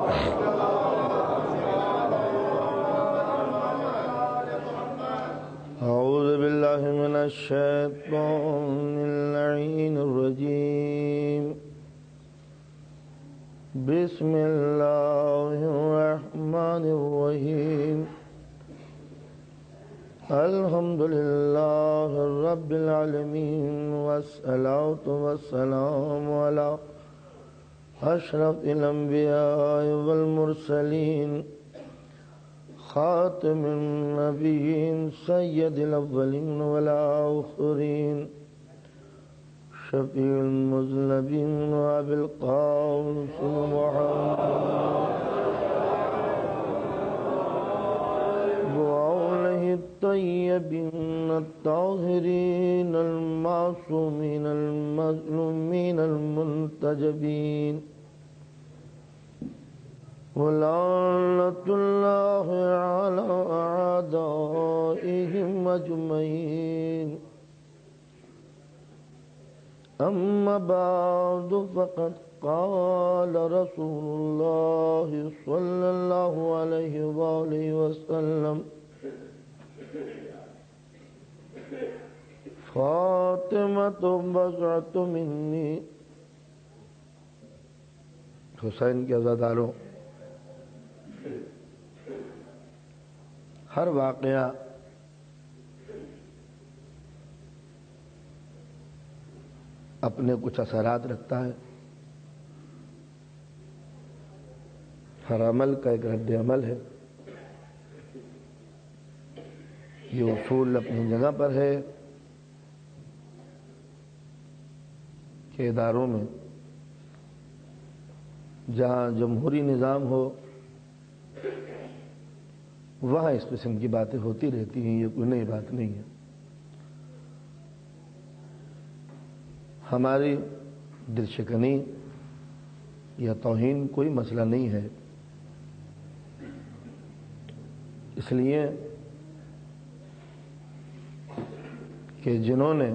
أعوذ بالله من الشيطان اللعين الرجيم. بسم الله الرحمن الرحيم. الحمد لله رب العالمين، والصلاة والسلام على أشرف الأنبياء والمرسلين، خاتم النبيين، سيد الأولين والآخرين، شفيع المذنبين، وأبي القاسم محمد وآله الطيبين الطاهرين المعصومين المظلومين المنتجبين، ولعنة الله على أعدائهم أجمعين. أما بعد، فقد قال رسول الله صلى الله عليه وآله وسلم: فاطمة بضعة مني. حسین کے عزاداروں، ہر واقعہ اپنے کچھ اثرات رکھتا ہے. ہر عمل کا ایک رد عمل ہے. یہ اصول اپنی جگہ پر ہے کہ اداروں میں جہاں جمہوری نظام ہو وہاں اس قسم کی باتیں ہوتی رہتی ہیں. یہ کوئی نئی بات نہیں ہے. ہماری دل شکنی یا توہین کوئی مسئلہ نہیں ہے. اس لیے کہ جنہوں نے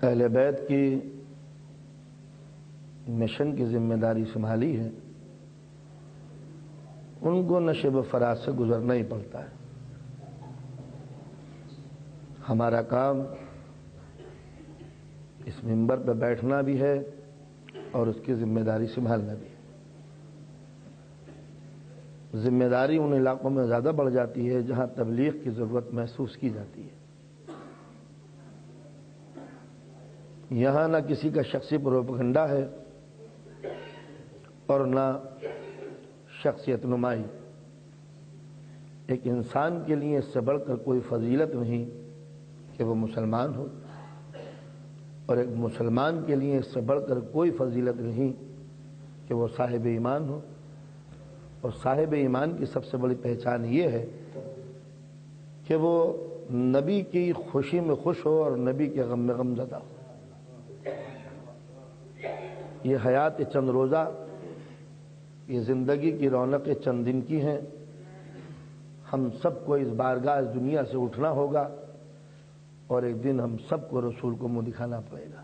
اہل بیت کی مشن کی ذمہ داری سنبھالی ہے، ان کو نشیب و فراز سے گزرنا ہی پڑتا ہے. ہمارا کام اس منبر پہ بیٹھنا بھی ہے اور اس کی ذمہ داری سنبھالنا بھی ہے. ذمہ داری ان علاقوں میں زیادہ بڑھ جاتی ہے جہاں تبلیغ کی ضرورت محسوس کی جاتی ہے. یہاں نہ کسی کا شخصی پروپیگنڈا ہے اور نہ شخصیت نمائی. ایک انسان کے لیے اس سے بڑھ کر کوئی فضیلت نہیں کہ وہ مسلمان ہو، اور ایک مسلمان کے لیے اس سے بڑھ کر کوئی فضیلت نہیں کہ وہ صاحب ایمان ہو. اور صاحب ایمان کی سب سے بڑی پہچان یہ ہے کہ وہ نبی کی خوشی میں خوش ہو اور نبی کے غم میں غم زدہ ہو. یہ حیات چند روزہ، یہ زندگی کی رونقیں چند دن کی ہیں. ہم سب کو اس بارگاہ اس دنیا سے اٹھنا ہوگا اور ایک دن ہم سب کو رسول کو منہ دکھانا پڑے گا.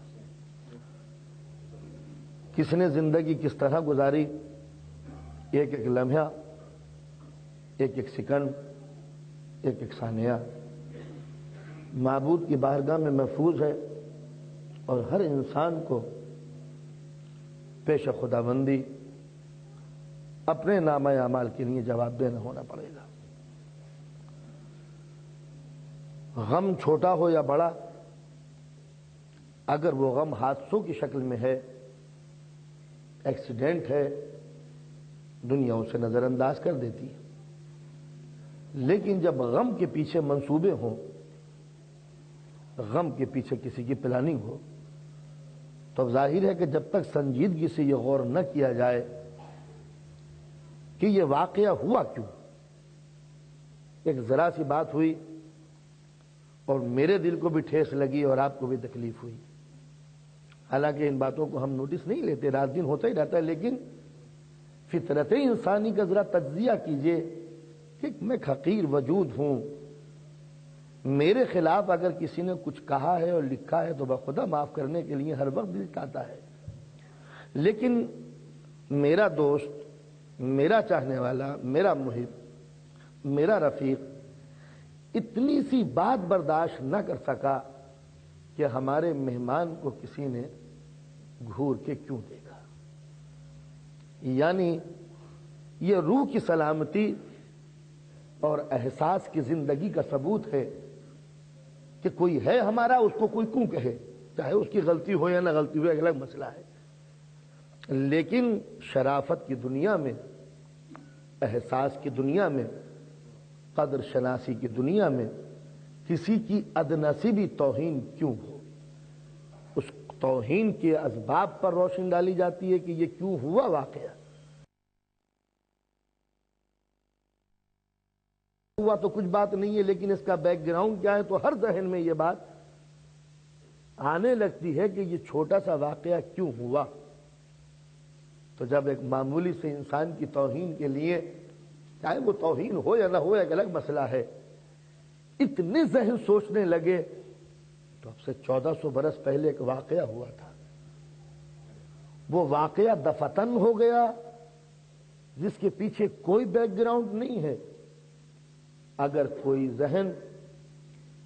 کس نے زندگی کس طرح گزاری، ایک ایک لمحہ، ایک ایک سیکنڈ، ایک ایک ثانیہ معبود کی بارگاہ میں محفوظ ہے، اور ہر انسان کو پیش خداوندی اپنے نامہ اعمال کے لیے جواب دینا ہونا پڑے گا. غم چھوٹا ہو یا بڑا، اگر وہ غم حادثوں کی شکل میں ہے، ایکسیڈنٹ ہے، دنیا اسے نظر انداز کر دیتی ہے. لیکن جب غم کے پیچھے منصوبے ہوں، غم کے پیچھے کسی کی پلاننگ ہو، تو ظاہر ہے کہ جب تک سنجیدگی سے یہ غور نہ کیا جائے کہ یہ واقعہ ہوا کیوں. ایک ذرا سی بات ہوئی اور میرے دل کو بھی ٹھیس لگی اور آپ کو بھی تکلیف ہوئی. حالانکہ ان باتوں کو ہم نوٹس نہیں لیتے، رات دن ہوتا ہی رہتا ہے. لیکن فطرت انسانی کا ذرا تجزیہ کیجئے کہ میں ایک حقیر وجود ہوں، میرے خلاف اگر کسی نے کچھ کہا ہے اور لکھا ہے تو بخدا معاف کرنے کے لیے ہر وقت دل چاہتا ہے. لیکن میرا دوست، میرا چاہنے والا، میرا محب، میرا رفیق اتنی سی بات برداشت نہ کر سکا کہ ہمارے مہمان کو کسی نے گھور کے کیوں دیکھا. یعنی یہ روح کی سلامتی اور احساس کی زندگی کا ثبوت ہے کہ کوئی ہے ہمارا، اس کو کوئی کیوں کہے، چاہے اس کی غلطی ہو یا نہ غلطی ہو، ایک الگ مسئلہ ہے. لیکن شرافت کی دنیا میں، احساس کی دنیا میں، قدر شناسی کی دنیا میں کسی کی ادنی سی بھی توہین کیوں ہو، اس توہین کے اسباب پر روشنی ڈالی جاتی ہے کہ یہ کیوں ہوا واقعہ. ہوا تو کچھ بات نہیں ہے، لیکن اس کا بیک گراؤنڈ کیا ہے، تو ہر ذہن میں یہ بات آنے لگتی ہے کہ یہ چھوٹا سا واقعہ کیوں ہوا. تو جب ایک معمولی سے انسان کی توہین کے لیے، چاہے وہ توہین ہو یا نہ ہو ایک الگ مسئلہ ہے، اتنے ذہن سوچنے لگے، تو اب سے 1400 برس پہلے ایک واقعہ ہوا تھا. وہ واقعہ دفتن ہو گیا جس کے پیچھے کوئی بیک گراؤنڈ نہیں ہے. اگر کوئی ذہن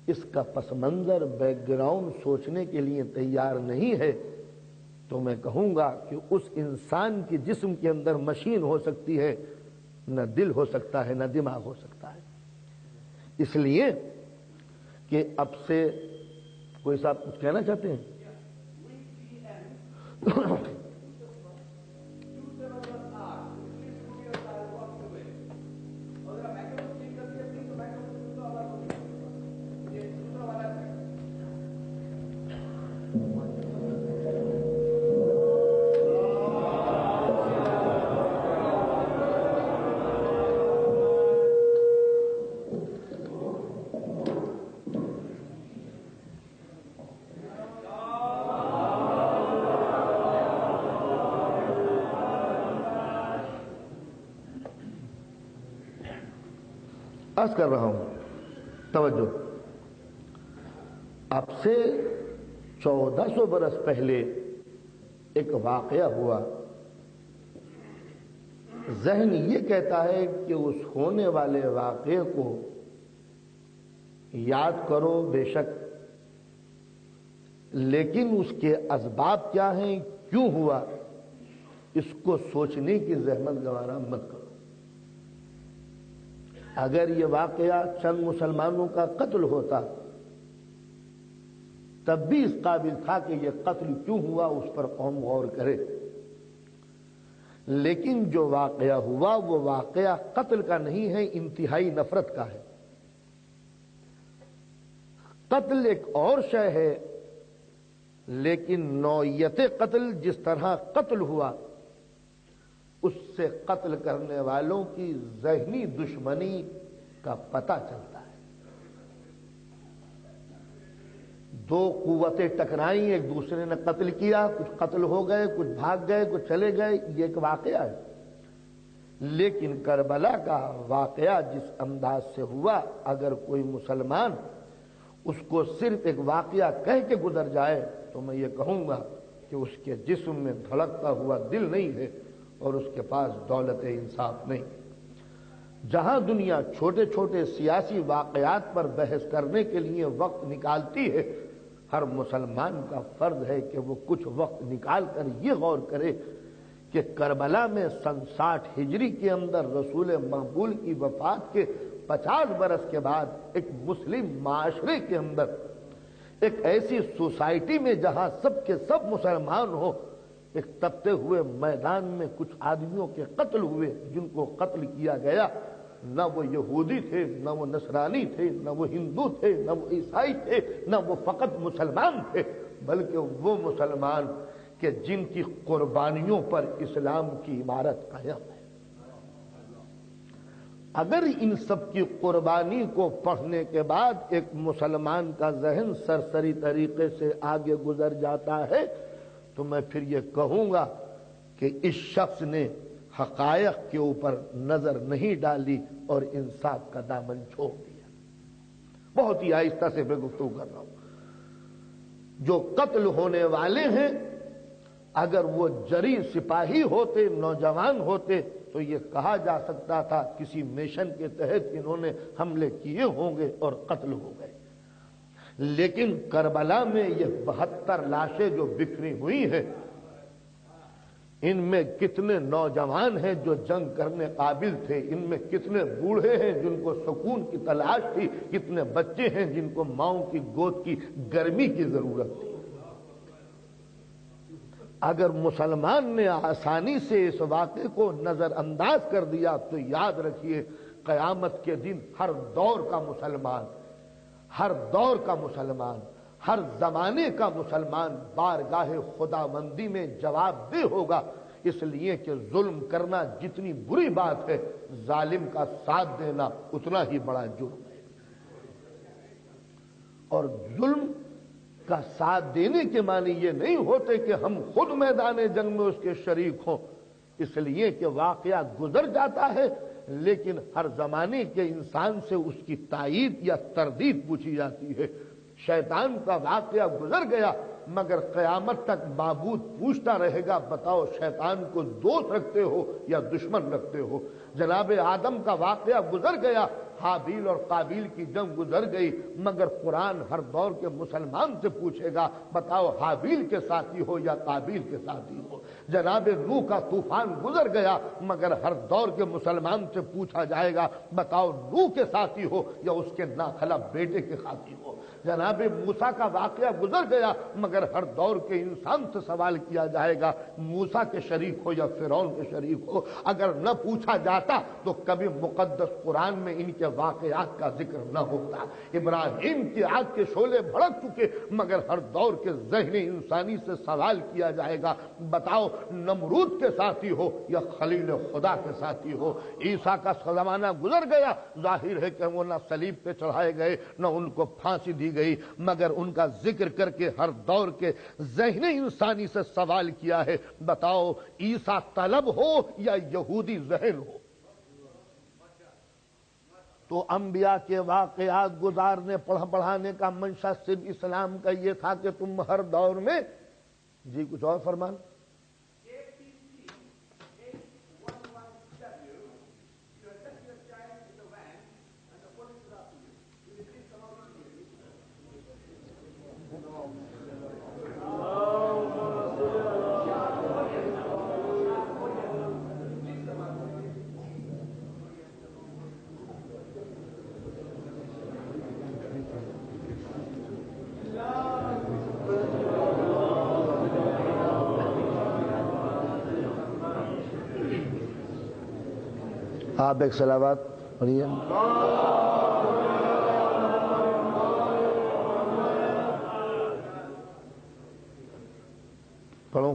اس کا پس منظر بیک گراؤنڈ سوچنے کے لیے تیار نہیں ہے تو میں کہوں گا کہ اس انسان کے جسم کے اندر مشین ہو سکتی ہے، نہ دل ہو سکتا ہے، نہ دماغ ہو سکتا ہے. اس لیے کہ اب سے کوئی صاحب کچھ کہنا چاہتے ہیں؟ عرض کر رہا ہوں، توجہ. اب سے 1400 برس پہلے ایک واقعہ ہوا. ذہن یہ کہتا ہے کہ اس ہونے والے واقعے کو یاد کرو بے شک، لیکن اس کے اسباب کیا ہیں، کیوں ہوا، اس کو سوچنے کی زحمت گوارا مت کرو. اگر یہ واقعہ چند مسلمانوں کا قتل ہوتا تب بھی اس قابل تھا کہ یہ قتل کیوں ہوا اس پر قوم غور کرے. لیکن جو واقعہ ہوا وہ واقعہ قتل کا نہیں ہے، انتہائی نفرت کا ہے. قتل ایک اور شے ہے، لیکن نوعیت قتل جس طرح قتل ہوا اس سے قتل کرنے والوں کی ذہنی دشمنی کا پتہ چلتا ہے. دو قوتیں ٹکرائیں، ایک دوسرے نے قتل کیا، کچھ قتل ہو گئے، کچھ بھاگ گئے، کچھ چلے گئے، یہ ایک واقعہ ہے. لیکن کربلا کا واقعہ جس انداز سے ہوا، اگر کوئی مسلمان اس کو صرف ایک واقعہ کہہ کے گزر جائے تو میں یہ کہوں گا کہ اس کے جسم میں دھڑکتا ہوا دل نہیں ہے اور اس کے پاس دولت انصاف نہیں. جہاں دنیا چھوٹے چھوٹے سیاسی واقعات پر بحث کرنے کے لیے وقت نکالتی ہے، ہر مسلمان کا فرض ہے کہ وہ کچھ وقت نکال کر یہ غور کرے کہ کربلا میں سن 60 ہجری کے اندر رسول مقبول کی وفات کے 50 برس کے بعد ایک مسلم معاشرے کے اندر، ایک ایسی سوسائٹی میں جہاں سب کے سب مسلمان ہوں، ایک تپتے ہوئے میدان میں کچھ آدمیوں کے قتل ہوئے جن کو قتل کیا گیا. نہ وہ یہودی تھے، نہ وہ نصرانی تھے، نہ وہ ہندو تھے، نہ وہ عیسائی تھے، نہ وہ فقط مسلمان تھے، بلکہ وہ مسلمان کہ جن کی قربانیوں پر اسلام کی عمارت قائم ہے. اگر ان سب کی قربانی کو پڑھنے کے بعد ایک مسلمان کا ذہن سرسری طریقے سے آگے گزر جاتا ہے تو میں پھر یہ کہوں گا کہ اس شخص نے حقائق کے اوپر نظر نہیں ڈالی اور انصاف کا دامن چھوڑ دیا. بہت ہی آہستہ سے میں گفتگو کر رہا ہوں. جو قتل ہونے والے ہیں اگر وہ جری سپاہی ہوتے، نوجوان ہوتے، تو یہ کہا جا سکتا تھا کسی میشن کے تحت انہوں نے حملے کیے ہوں گے اور قتل ہو گئے۔ لیکن کربلا میں یہ 72 لاشیں جو بکھری ہوئی ہیں، ان میں کتنے نوجوان ہیں جو جنگ کرنے قابل تھے، ان میں کتنے بوڑھے ہیں جن کو سکون کی تلاش تھی، کتنے بچے ہیں جن کو ماؤں کی گود کی گرمی کی ضرورت تھی۔ اگر مسلمان نے آسانی سے اس واقعے کو نظر انداز کر دیا تو یاد رکھیے قیامت کے دن ہر دور کا مسلمان، ہر دور کا مسلمان، ہر زمانے کا مسلمان بارگاہ خداوندی میں جواب دہ ہوگا، اس لیے کہ ظلم کرنا جتنی بری بات ہے، ظالم کا ساتھ دینا اتنا ہی بڑا جرم ہے۔ اور ظلم کا ساتھ دینے کے معنی یہ نہیں ہوتے کہ ہم خود میدان جنگ میں اس کے شریک ہوں، اس لیے کہ واقعہ گزر جاتا ہے، لیکن ہر زمانے کے انسان سے اس کی تائید یا تردید پوچھی جاتی ہے۔ شیطان کا واقعہ گزر گیا، مگر قیامت تک معبود پوچھتا رہے گا، بتاؤ شیطان کو دوست رکھتے ہو یا دشمن رکھتے ہو؟ جناب آدم کا واقعہ گزر گیا، حابیل اور قابیل کی جنگ گزر گئی، مگر قرآن ہر دور کے مسلمان سے پوچھے گا، بتاؤ حابیل کے ساتھی ہو یا قابیل کے ساتھی ہو؟ جناب نوح کا طوفان گزر گیا، مگر ہر دور کے مسلمان سے پوچھا جائے گا، بتاؤ نوح کے ساتھی ہو یا اس کے ناخلف بیٹے کے ساتھی ہو؟ جناب موسیٰ کا واقعہ گزر گیا، مگر ہر دور کے انسان سے سوال کیا جائے گا، موسیٰ کے شریک ہو یا فرعون کے شریک ہو؟ اگر نہ پوچھا جاتا تو کبھی مقدس قرآن میں ان کے واقعات کا ذکر نہ ہوتا۔ ابراہیم کی آگ کے شعلے بھڑک چکے، مگر ہر دور کے ذہن انسانی سے سوال کیا جائے گا، بتاؤ نمرود کے ساتھی ہو یا خلیل خدا کے ساتھی ہو؟ عیسیٰ کا زمانہ گزر گیا، ظاہر ہے کہ وہ نہ صلیب پہ چڑھائے گئے نہ ان کو پھانسی دی گئی، مگر ان کا ذکر کر کے ہر دور کے ذہن انسانی سے سوال کیا ہے، بتاؤ عیسیٰ طلب ہو یا یہودی ذہن ہو؟ تو انبیاء کے واقعات گزارنے پڑھانے کا منشا صرف اسلام کا یہ تھا کہ تم ہر دور میں جی کچھ اور فرمان۔ آپ ایک صلوات پڑھیے۔ پڑھو۔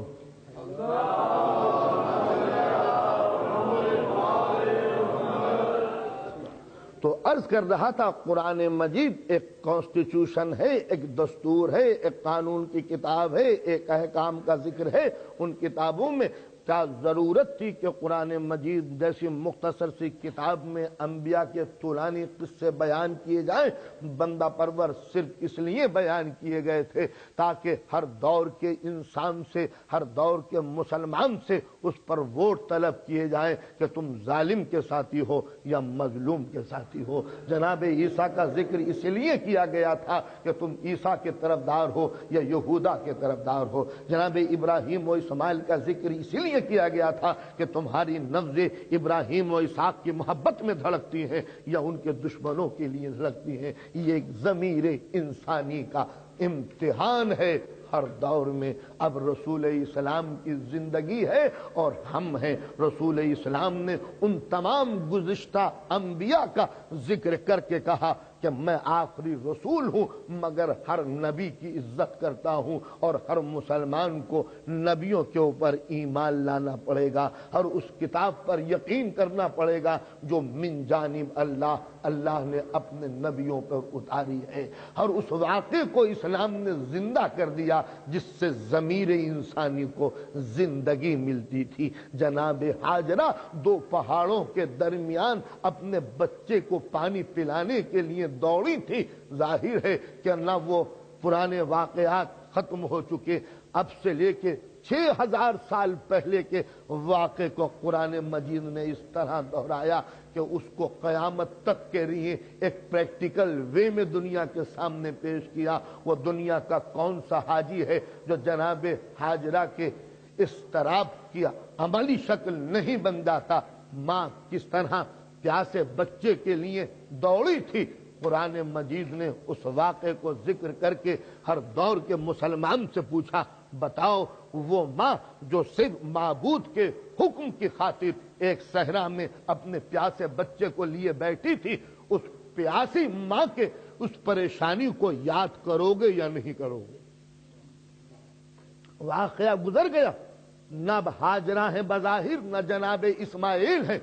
تو عرض کر رہا تھا قرآن مجید ایک کانسٹیٹیوشن ہے، ایک دستور ہے، ایک قانون کی کتاب ہے، ایک احکام کا ذکر ہے۔ ان کتابوں میں کیا ضرورت تھی کہ قرآن مجید جیسی مختصر سی کتاب میں انبیاء کے طولانی قصے بیان کیے جائیں؟ بندہ پرور صرف اس لیے بیان کیے گئے تھے تاکہ ہر دور کے انسان سے، ہر دور کے مسلمان سے اس پر ووٹ طلب کیے جائیں کہ تم ظالم کے ساتھی ہو یا مظلوم کے ساتھی ہو۔ جناب عیسیٰ کا ذکر اس لیے کیا گیا تھا کہ تم عیسیٰ کے طرفدار ہو یا یہودا کے طرفدار ہو۔ جناب ابراہیم و اسماعیل کا ذکر اس لیے کیا گیا تھا کہ تمہاری نبضیں ابراہیم و اسحاق کی محبت میں دھڑکتی ہیں یا ان کے دشمنوں کے لیے دھڑکتی ہیں۔ یہ ایک ضمیر انسانی کا امتحان ہے ہر دور میں۔ اب رسول اسلام کی زندگی ہے اور ہم ہیں۔ رسول اسلام نے ان تمام گزشتہ انبیاء کا ذکر کر کے کہا کہ میں آخری رسول ہوں، مگر ہر نبی کی عزت کرتا ہوں اور ہر مسلمان کو نبیوں کے اوپر ایمان لانا پڑے گا، ہر اس کتاب پر یقین کرنا پڑے گا جو من جانب اللہ نے اپنے نبیوں پر اتاری ہے۔ ہر اس واقعے کو اسلام نے زندہ کر دیا جس سے ضمیر انسانی کو زندگی ملتی تھی۔ جناب ہاجرہ 2 پہاڑوں کے درمیان اپنے بچے کو پانی پلانے کے لیے دوڑی تھی۔ ظاہر ہے کہ نہ وہ پرانے واقعات ختم ہو چکے، اب سے لے کے 6000 سال پہلے کے واقعے کو قرآن مجید نے اس طرح دہرایا کہ اس کو قیامت تک کے لیے ایک پریکٹیکل وے میں دنیا کے سامنے پیش کیا۔ وہ دنیا کا کون سا حاجی ہے جو جناب حاجرہ کے اضطراب کی عملی شکل نہیں بن جاتا؟ ماں کس طرح پیاسے بچے کے لیے دوڑی تھی، قرآن مجید نے اس واقعے کو ذکر کر کے ہر دور کے مسلمان سے پوچھا، بتاؤ وہ ماں جو صرف معبود کے حکم کی خاطر ایک صحرا میں اپنے پیاسے بچے کو لیے بیٹھی تھی، اس پیاسی ماں کے اس پریشانی کو یاد کرو گے یا نہیں کرو گے؟ واقعہ گزر گیا، نہ ہاجرہ ہے بظاہر، نہ جناب اسماعیل ہے،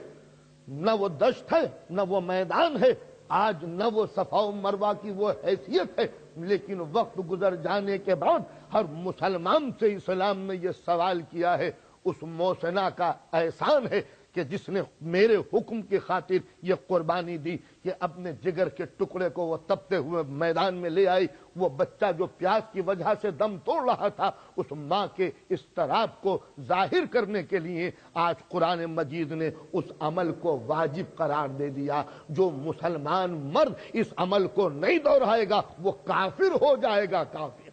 نہ وہ دشت ہے نہ وہ میدان ہے، آج نہ وہ صفا و مروہ کی وہ حیثیت ہے، لیکن وقت گزر جانے کے بعد ہر مسلمان سے اسلام نے یہ سوال کیا ہے، اس موسنا کا احسان ہے کہ جس نے میرے حکم کی خاطر یہ قربانی دی کہ اپنے جگر کے ٹکڑے کو وہ تپتے ہوئے میدان میں لے آئی، وہ بچہ جو پیاس کی وجہ سے دم توڑ رہا تھا، اس ماں کے اضطراب کو ظاہر کرنے کے لیے آج قرآن مجید نے اس عمل کو واجب قرار دے دیا۔ جو مسلمان مرد اس عمل کو نہیں دہرائے گا وہ کافر ہو جائے گا، کافر۔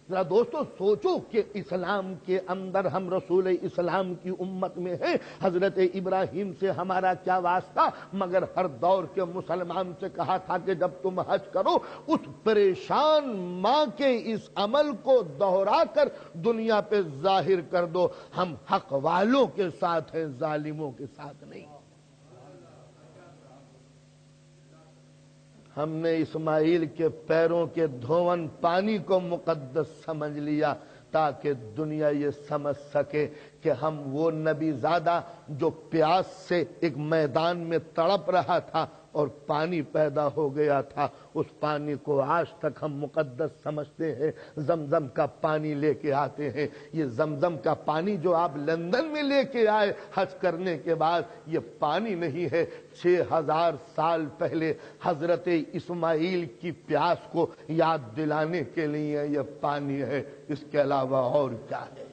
ذرا دوستو سوچو کہ اسلام کے اندر ہم رسول اسلام کی امت میں ہیں، حضرت ابراہیم سے ہمارا کیا واسطہ، مگر ہر دور کے مسلمان سے کہا تھا کہ جب تم حج کرو اس پریشان ماں کے اس عمل کو دہرا کر دنیا پہ ظاہر کر دو۔ ہم حق والوں کے ساتھ ہیں، ظالموں کے ساتھ نہیں۔ ہم نے اسماعیل کے پیروں کے دھون پانی کو مقدس سمجھ لیا تاکہ دنیا یہ سمجھ سکے کہ ہم وہ نبی زادہ جو پیاس سے ایک میدان میں تڑپ رہا تھا اور پانی پیدا ہو گیا تھا، اس پانی کو آج تک ہم مقدس سمجھتے ہیں، زمزم کا پانی لے کے آتے ہیں۔ یہ زمزم کا پانی جو آپ لندن میں لے کے آئے حج کرنے کے بعد، یہ پانی نہیں ہے، 6000 سال پہلے حضرت اسماعیل کی پیاس کو یاد دلانے کے لیے یہ پانی ہے، اس کے علاوہ اور کیا ہے؟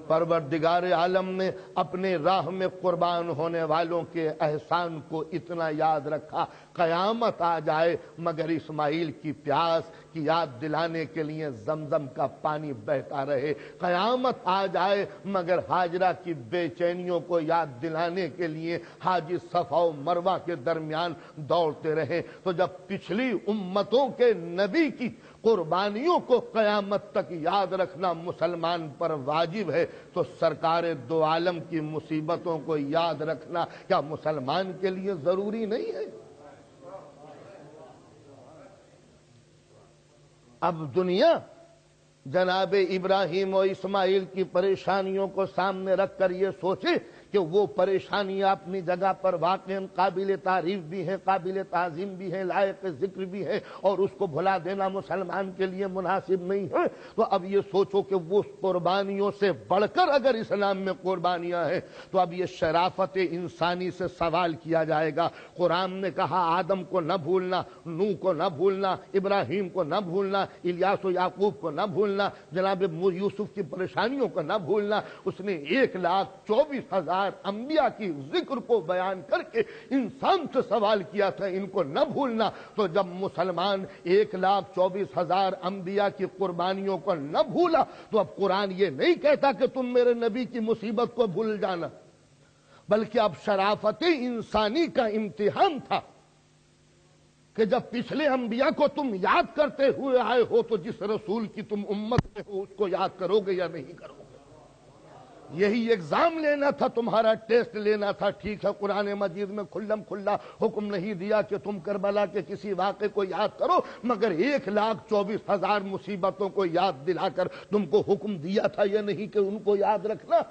پروردگار عالم نے اپنے راہ میں قربان ہونے والوں کے احسان کو اتنا یاد رکھا، قیامت آ جائے مگر اسماعیل کی پیاس کی یاد دلانے کے لیے زمزم کا پانی بہتا رہے، قیامت آ جائے مگر ہاجرہ کی بے چینیوں کو یاد دلانے کے لیے حاجی صفا و مروہ کے درمیان دوڑتے رہے۔ تو جب پچھلی امتوں کے نبی کی قربانیوں کو قیامت تک یاد رکھنا مسلمان پر واجب ہے، تو سرکار دو عالم کی مصیبتوں کو یاد رکھنا کیا مسلمان کے لیے ضروری نہیں ہے؟ اب دنیا جناب ابراہیم و اسماعیل کی پریشانیوں کو سامنے رکھ کر یہ سوچے کہ وہ پریشانیاں اپنی جگہ پر واقعاً قابل تعریف بھی ہیں، قابل تعظیم بھی ہیں، لائق ذکر بھی ہے، اور اس کو بھلا دینا مسلمان کے لیے مناسب نہیں ہے۔ تو اب یہ سوچو کہ وہ قربانیوں سے بڑھ کر اگر اسلام میں قربانیاں ہیں تو اب یہ شرافت انسانی سے سوال کیا جائے گا۔ قرآن نے کہا آدم کو نہ بھولنا، نوح کو نہ بھولنا، ابراہیم کو نہ بھولنا، الیاس و یعقوب کو نہ بھولنا، جناب یوسف کی پریشانیوں کو نہ بھولنا۔ اس نے 1,24,000 انبیاء کی ذکر کو بیان کر کے انسان سے سوال کیا تھا ان کو نہ بھولنا۔ تو جب مسلمان 1,24,000 انبیاء کی قربانیوں کو نہ بھولا تو اب قرآن یہ نہیں کہتا کہ تم میرے نبی کی مصیبت کو بھول جانا، بلکہ اب شرافت انسانی کا امتحان تھا کہ جب پچھلے انبیاء کو تم یاد کرتے ہوئے آئے ہو تو جس رسول کی تم امت میں ہو اس کو یاد کرو گے یا نہیں کرو گے؟ یہی ایگزام لینا تھا، تمہارا ٹیسٹ لینا تھا۔ ٹھیک ہے قرآن مجید میں کھلم کھلا حکم نہیں دیا کہ تم کربلا کے کسی واقعے کو یاد کرو، مگر 1,24,000 مصیبتوں کو یاد دلا کر تم کو حکم دیا تھا یہ نہیں کہ ان کو یاد رکھنا۔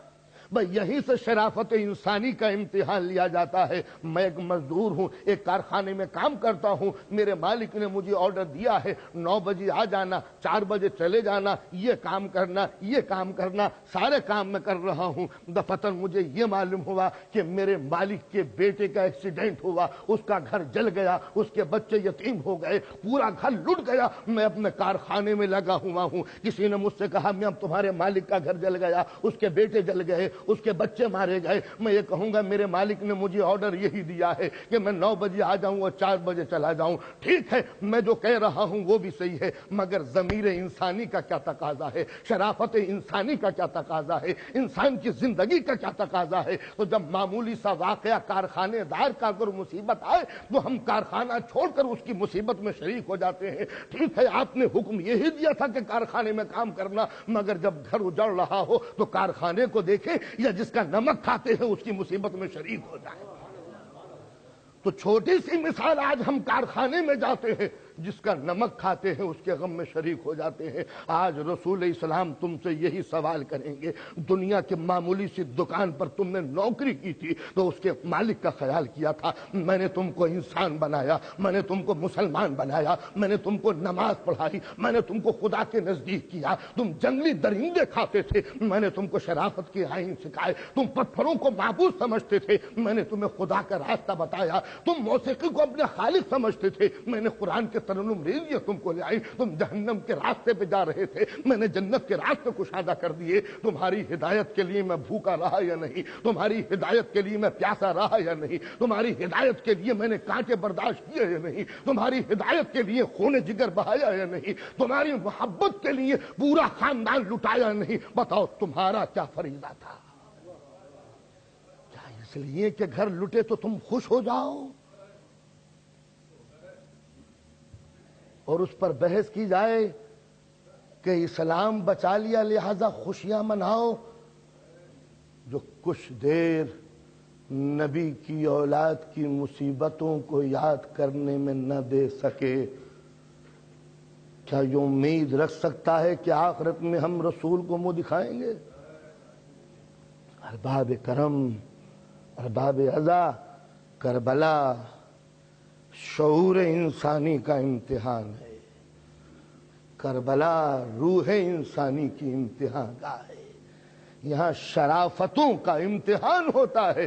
بھئی یہیں سے شرافت انسانی کا امتحان لیا جاتا ہے۔ میں ایک مزدور ہوں، ایک کارخانے میں کام کرتا ہوں، میرے مالک نے مجھے آرڈر دیا ہے 9 بجے آ جانا، 4 بجے چلے جانا، یہ کام کرنا، سارے کام میں کر رہا ہوں۔ دفتن مجھے یہ معلوم ہوا کہ میرے مالک کے بیٹے کا ایکسیڈنٹ ہوا، اس کا گھر جل گیا، اس کے بچے یتیم ہو گئے، پورا گھر لٹ گیا، میں اپنے کارخانے میں لگا ہوا ہوں۔ کسی نے مجھ سے کہا میں اب تمہارے مالک کا گھر جل گیا، اس کے بیٹے جل گئے، اس کے بچے مارے گئے، میں یہ کہوں گا میرے مالک نے مجھے آرڈر یہی دیا ہے کہ میں 9 بجے آ جاؤں اور 4 بجے چلا جاؤں۔ ٹھیک ہے، میں جو کہہ رہا ہوں وہ بھی صحیح ہے، مگر ضمیر انسانی کا کیا تقاضا ہے، شرافت انسانی کا کیا تقاضا ہے، انسان کی زندگی کا کیا تقاضا ہے؟ تو جب معمولی سا واقعہ کارخانے دار کا اگر مصیبت آئے تو ہم کارخانہ چھوڑ کر اس کی مصیبت میں شریک ہو جاتے ہیں۔ ٹھیک ہے، آپ نے حکم یہی دیا تھا کہ کارخانے میں کام کرنا، مگر جب گھر اجڑ رہا ہو تو کارخانے کو دیکھیں یا جس کا نمک کھاتے ہیں اس کی مصیبت میں شریک ہو جائیں۔ تو چھوٹی سی مثال، آج ہم کارخانے میں جاتے ہیں، جس کا نمک کھاتے ہیں اس کے غم میں شریک ہو جاتے ہیں۔ آج رسول اسلام تم سے یہی سوال کریں گے، دنیا کے معمولی سی دکان پر تم نے نوکری کی تھی تو اس کے مالک کا خیال کیا تھا، میں نے تم کو انسان بنایا، میں نے تم کو مسلمان بنایا، میں نے تم کو نماز پڑھائی، میں نے تم کو خدا کے نزدیک کیا، تم جنگلی درندے کھاتے تھے، میں نے تم کو شرافت کے آئین سکھائے، تم پتھروں کو معبود سمجھتے تھے، میں نے تمہیں خدا کا راستہ بتایا، تم موسیقی کو اپنے خالق سمجھتے تھے، میں نے قرآن کے ترنم ریزیاں تم کو لے آئی، تم جہنم کے راستے پہ جا رہے تھے، میں نے جنت کے راستے کشادہ کر دیے۔ تمہاری ہدایت کے لیے میں بھوکا رہا یا نہیں، تمہاری ہدایت کے لیے میں پیاسا رہا یا نہیں، تمہاری ہدایت کے لیے میں نے کانٹے برداشت کیے یا نہیں، تمہاری ہدایت کے لیے خون جگر بہایا یا نہیں، تمہاری محبت کے لیے پورا خاندان لٹایا نہیں۔ بتاؤ تمہارا کیا فریضہ تھا؟ کیا اس لیے کہ گھر لٹے تو تم خوش ہو جاؤ اور اس پر بحث کی جائے کہ اسلام بچا لیا لہذا خوشیاں مناؤ؟ جو کچھ دیر نبی کی اولاد کی مصیبتوں کو یاد کرنے میں نہ دے سکے، کیا یہ امید رکھ سکتا ہے کہ آخرت میں ہم رسول کو منہ دکھائیں گے؟ ارباب کرم، ارباب عزا، کربلا شعور انسانی کا امتحان ہے، کربلا روح انسانی کی امتحان گاہ ہے، یہاں شرافتوں کا امتحان ہوتا ہے،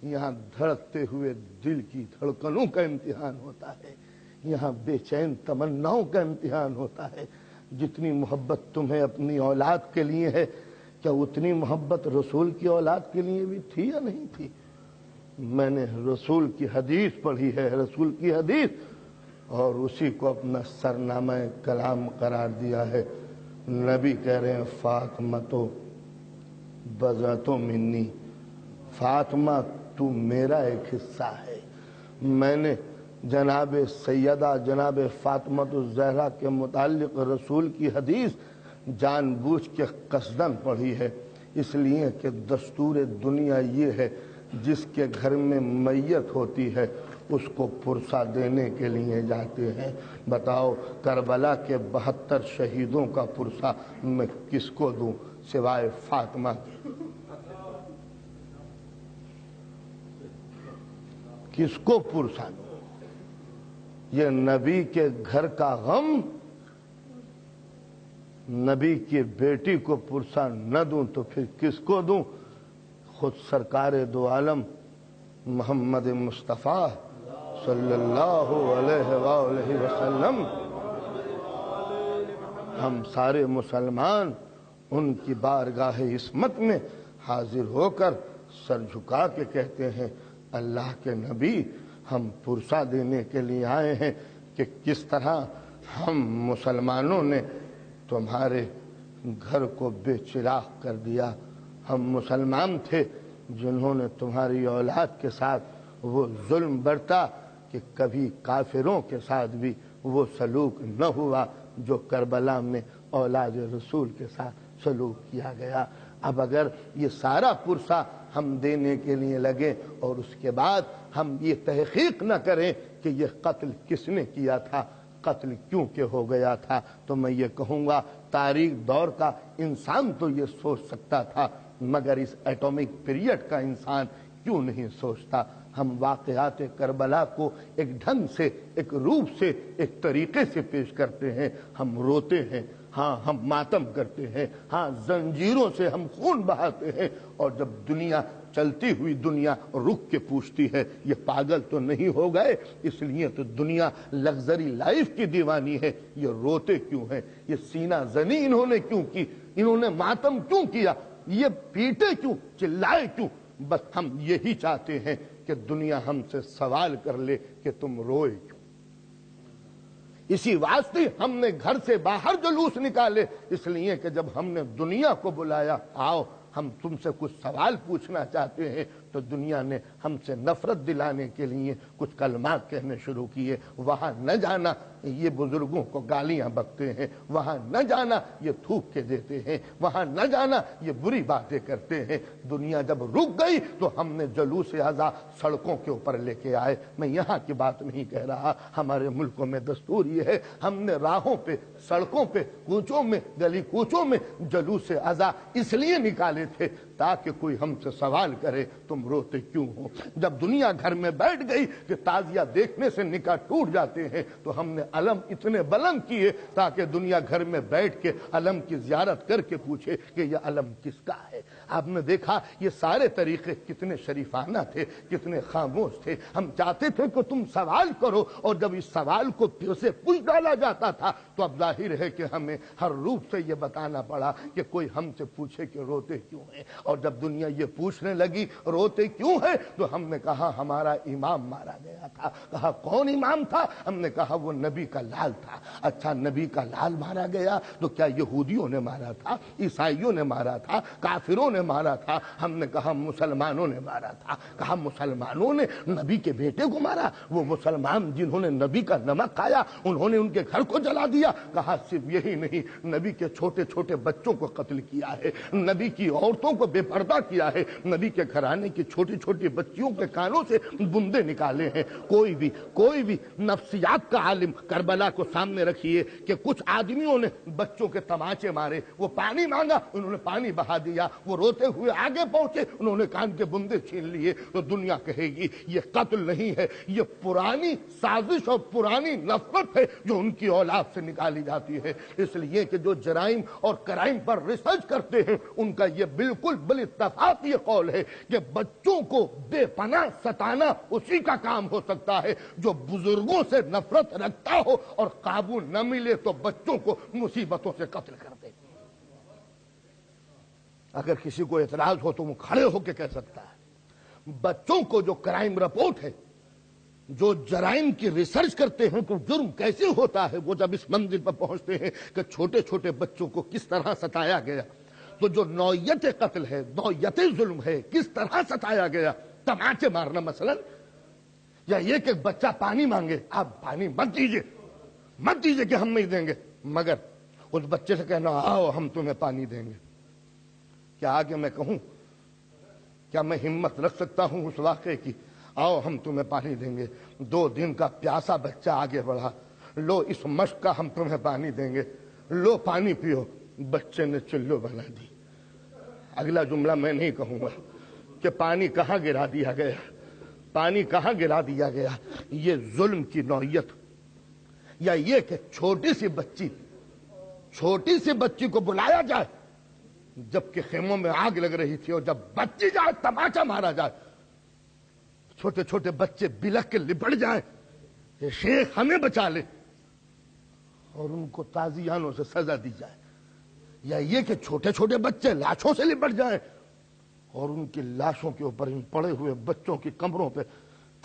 یہاں دھڑکتے ہوئے دل کی دھڑکنوں کا امتحان ہوتا ہے، یہاں بے چین تمناؤں کا امتحان ہوتا ہے۔ جتنی محبت تمہیں اپنی اولاد کے لیے ہے، کیا اتنی محبت رسول کی اولاد کے لیے بھی تھی یا نہیں تھی؟ میں نے رسول کی حدیث پڑھی ہے، رسول کی حدیث، اور اسی کو اپنا سرنامہ کلام قرار دیا ہے۔ نبی کہہ رہے ہیں فاطمہ تو بضعۃ منی، فاطمہ تو میرا ایک حصہ ہے۔ میں نے جناب سیدہ جناب فاطمہ الزہرا کے متعلق رسول کی حدیث جان بوجھ کے قصداً پڑھی ہے، اس لیے کہ دستور دنیا یہ ہے جس کے گھر میں میت ہوتی ہے اس کو پرسہ دینے کے لیے جاتے ہیں۔ بتاؤ کربلا کے 72 شہیدوں کا پرسہ میں کس کو دوں سوائے فاطمہ کے؟ کس کو پرسہ دوں؟ یہ نبی کے گھر کا غم، نبی کی بیٹی کو پرسہ نہ دوں تو پھر کس کو دوں؟ خود سرکار دو عالم محمد مصطفیٰ صلی اللہ علیہ وآلہ وسلم، ہم سارے مسلمان ان کی بارگاہ عصمت میں حاضر ہو کر سر جھکا کے کہتے ہیں اللہ کے نبی، ہم پرسہ دینے کے لیے آئے ہیں کہ کس طرح ہم مسلمانوں نے تمہارے گھر کو بے چراغ کر دیا۔ ہم مسلمان تھے جنہوں نے تمہاری اولاد کے ساتھ وہ ظلم برتا کہ کبھی کافروں کے ساتھ بھی وہ سلوک نہ ہوا جو کربلا میں اولاد رسول کے ساتھ سلوک کیا گیا۔ اب اگر یہ سارا پرسہ ہم دینے کے لیے لگے اور اس کے بعد ہم یہ تحقیق نہ کریں کہ یہ قتل کس نے کیا تھا، قتل کیوں کہ ہو گیا تھا، تو میں یہ کہوں گا تاریخ دور کا انسان تو یہ سوچ سکتا تھا مگر اس ایٹامک پیریڈ کا انسان کیوں نہیں سوچتا؟ ہم واقعات کربلا کو ایک ڈھنگ سے، ایک روپ سے، ایک طریقے سے پیش کرتے ہیں. ہم روتے ہیں، ہاں ہم ماتم کرتے ہیں، ہاں زنجیروں سے ہم خون بہاتے ہیں، اور جب دنیا چلتی ہوئی دنیا رک کے پوچھتی ہے یہ پاگل تو نہیں ہو گئے؟ اس لیے تو دنیا لگژری لائف کی دیوانی ہے. یہ روتے کیوں ہیں؟ یہ سینہ زنی انہوں نے کیوں کی؟ انہوں نے ماتم کیوں کیا؟ یہ پیٹے کیوں؟ چلائے کیوں؟ بس ہم یہی چاہتے ہیں کہ دنیا ہم سے سوال کر لے کہ تم روئے کیوں. اسی واسطے ہم نے گھر سے باہر جلوس نکالے، اس لیے کہ جب ہم نے دنیا کو بلایا آؤ ہم تم سے کچھ سوال پوچھنا چاہتے ہیں، تو دنیا نے ہم سے نفرت دلانے کے لیے کچھ کلمات کہنے شروع کیے. وہاں نہ جانا، یہ بزرگوں کو گالیاں بکتے ہیں، وہاں نہ جانا یہ تھوک کے دیتے ہیں، وہاں نہ جانا یہ بری باتیں کرتے ہیں. دنیا جب رک گئی تو ہم نے جلوس اعضا سڑکوں کے اوپر لے کے آئے. میں یہاں کی بات نہیں کہہ رہا، ہمارے ملکوں میں دستور یہ ہے، ہم نے راہوں پہ، سڑکوں پہ، کوچوں میں، گلی کوچوں میں جلوس اعضا اس لیے نکالے تھے تاکہ کوئی ہم سے سوال کرے تم روتے کیوں ہو. جب دنیا گھر میں بیٹھ گئی کہ تعزیہ دیکھنے سے نکاح ٹوٹ جاتے ہیں، تو ہم نے علم اتنے بلند کیے تاکہ دنیا گھر میں بیٹھ کے علم کی زیارت کر کے پوچھے کہ یہ علم کس کا ہے. آپ نے دیکھا یہ سارے طریقے کتنے شریفانہ تھے، کتنے خاموش تھے. ہم چاہتے تھے کہ تم سوال کرو، اور جب اس سوال کو پھر سے پوچھ ڈالا جاتا تھا تو اب ظاہر ہے کہ ہمیں ہر روپ سے یہ بتانا پڑا کہ کوئی ہم سے پوچھے کہ روتے کیوں ہیں. اور جب دنیا یہ پوچھنے لگی روتے کیوں ہے، تو ہم نے کہا ہمارا امام مارا گیا تھا. کہا کون امام تھا؟ ہم نے کہا وہ نبی کا لال تھا. اچھا نبی کا لال مارا گیا تو کیا یہودیوں نے مارا تھا، عیسائیوں نے مارا تھا، کافروں نے مارا تھا؟ ہم نے کہا مسلمانوں نے مارا تھا. کہا مسلمانوں نے نبی کے بیٹے کو مارا؟ وہ مسلمان جنہوں نے نبی کا نمک کھایا انہوں نے ان کے گھر کو جلا دیا. کہا صرف یہی نہیں، نبی کے چھوٹے چھوٹے بچوں کو قتل کیا ہے، نبی کی عورتوں کو بے پردہ کیا ہے، نبی کے گھرانے کی چھوٹی چھوٹی بچیوں کے کانوں سے بندے نکالے ہیں. کوئی بھی نفسیات کا عالم کربلا کو سامنے رکھیے کہ کچھ آدمیوں نے بچوں کے تماچے مارے، وہ پانی مانگا انہوں نے پانی بہا دیا، وہ روتے ہوئے آگے پہنچے انہوں نے کان کے بندے چھین لیے، تو دنیا کہے گی یہ قتل نہیں ہے، یہ پرانی سازش اور پرانی نفرت ہے جو ان کی اولاد سے نکالی جاتی ہے. اس لیے کہ جو جرائم اور کرائم پر ریسرچ کرتے ہیں ان کا یہ بالکل بالاتفاق یہ قول ہے کہ بچوں کو بے پناہ ستانا اسی کا کام ہو سکتا ہے جو بزرگوں سے نفرت رکھتا ہو اور قابو نہ ملے تو بچوں کو مصیبتوں سے قتل کر دے. اگر کسی کو اعتراض ہو تو وہ کھڑے ہو کے کہہ سکتا ہے. بچوں کو جو کرائم رپورٹ ہے، جو جرائم کی ریسرچ کرتے ہیں کہ جرم کیسے ہوتا ہے، وہ جب اس منزل پر پہنچتے ہیں کہ چھوٹے چھوٹے بچوں کو کس طرح ستایا گیا، تو جو نوعیت قتل ہے، نوعیت ظلم ہے، کس طرح ستایا گیا. تماچے مارنا مثلا، یا یہ کہ بچہ پانی مانگے، آپ پانی مت دیجئے کہ ہم نہیں دیں گے، مگر اس بچے سے کہنا آؤ ہم تمہیں پانی دیں گے. کیا آگے میں کہوں؟ کیا میں ہمت رکھ سکتا ہوں اس واقعے کی؟ آؤ ہم تمہیں پانی دیں گے. 2 دن کا پیاسا بچہ آگے بڑھا، لو اس مشق کا ہم تمہیں پانی دیں گے، لو پانی پیو. بچے نے چلو بنا دی. اگلا جملہ میں نہیں کہوں گا کہ پانی کہاں گرا دیا گیا، پانی کہاں گرا دیا گیا. یہ ظلم کی نوعیت، یا یہ کہ چھوٹی سی بچی کو بلایا جائے جبکہ خیموں میں آگ لگ رہی تھی، اور جب بچی جائے تماچا مارا جائے، چھوٹے چھوٹے بچے بلک کے لپٹ جائیں کہ شیخ ہمیں بچا لے، اور ان کو تازیانوں سے سزا دی جائے. یا یہ کہ چھوٹے چھوٹے بچے لاشوں سے لپٹ جائیں اور ان کی لاشوں کے اوپر ان پڑے ہوئے بچوں کی کمروں پہ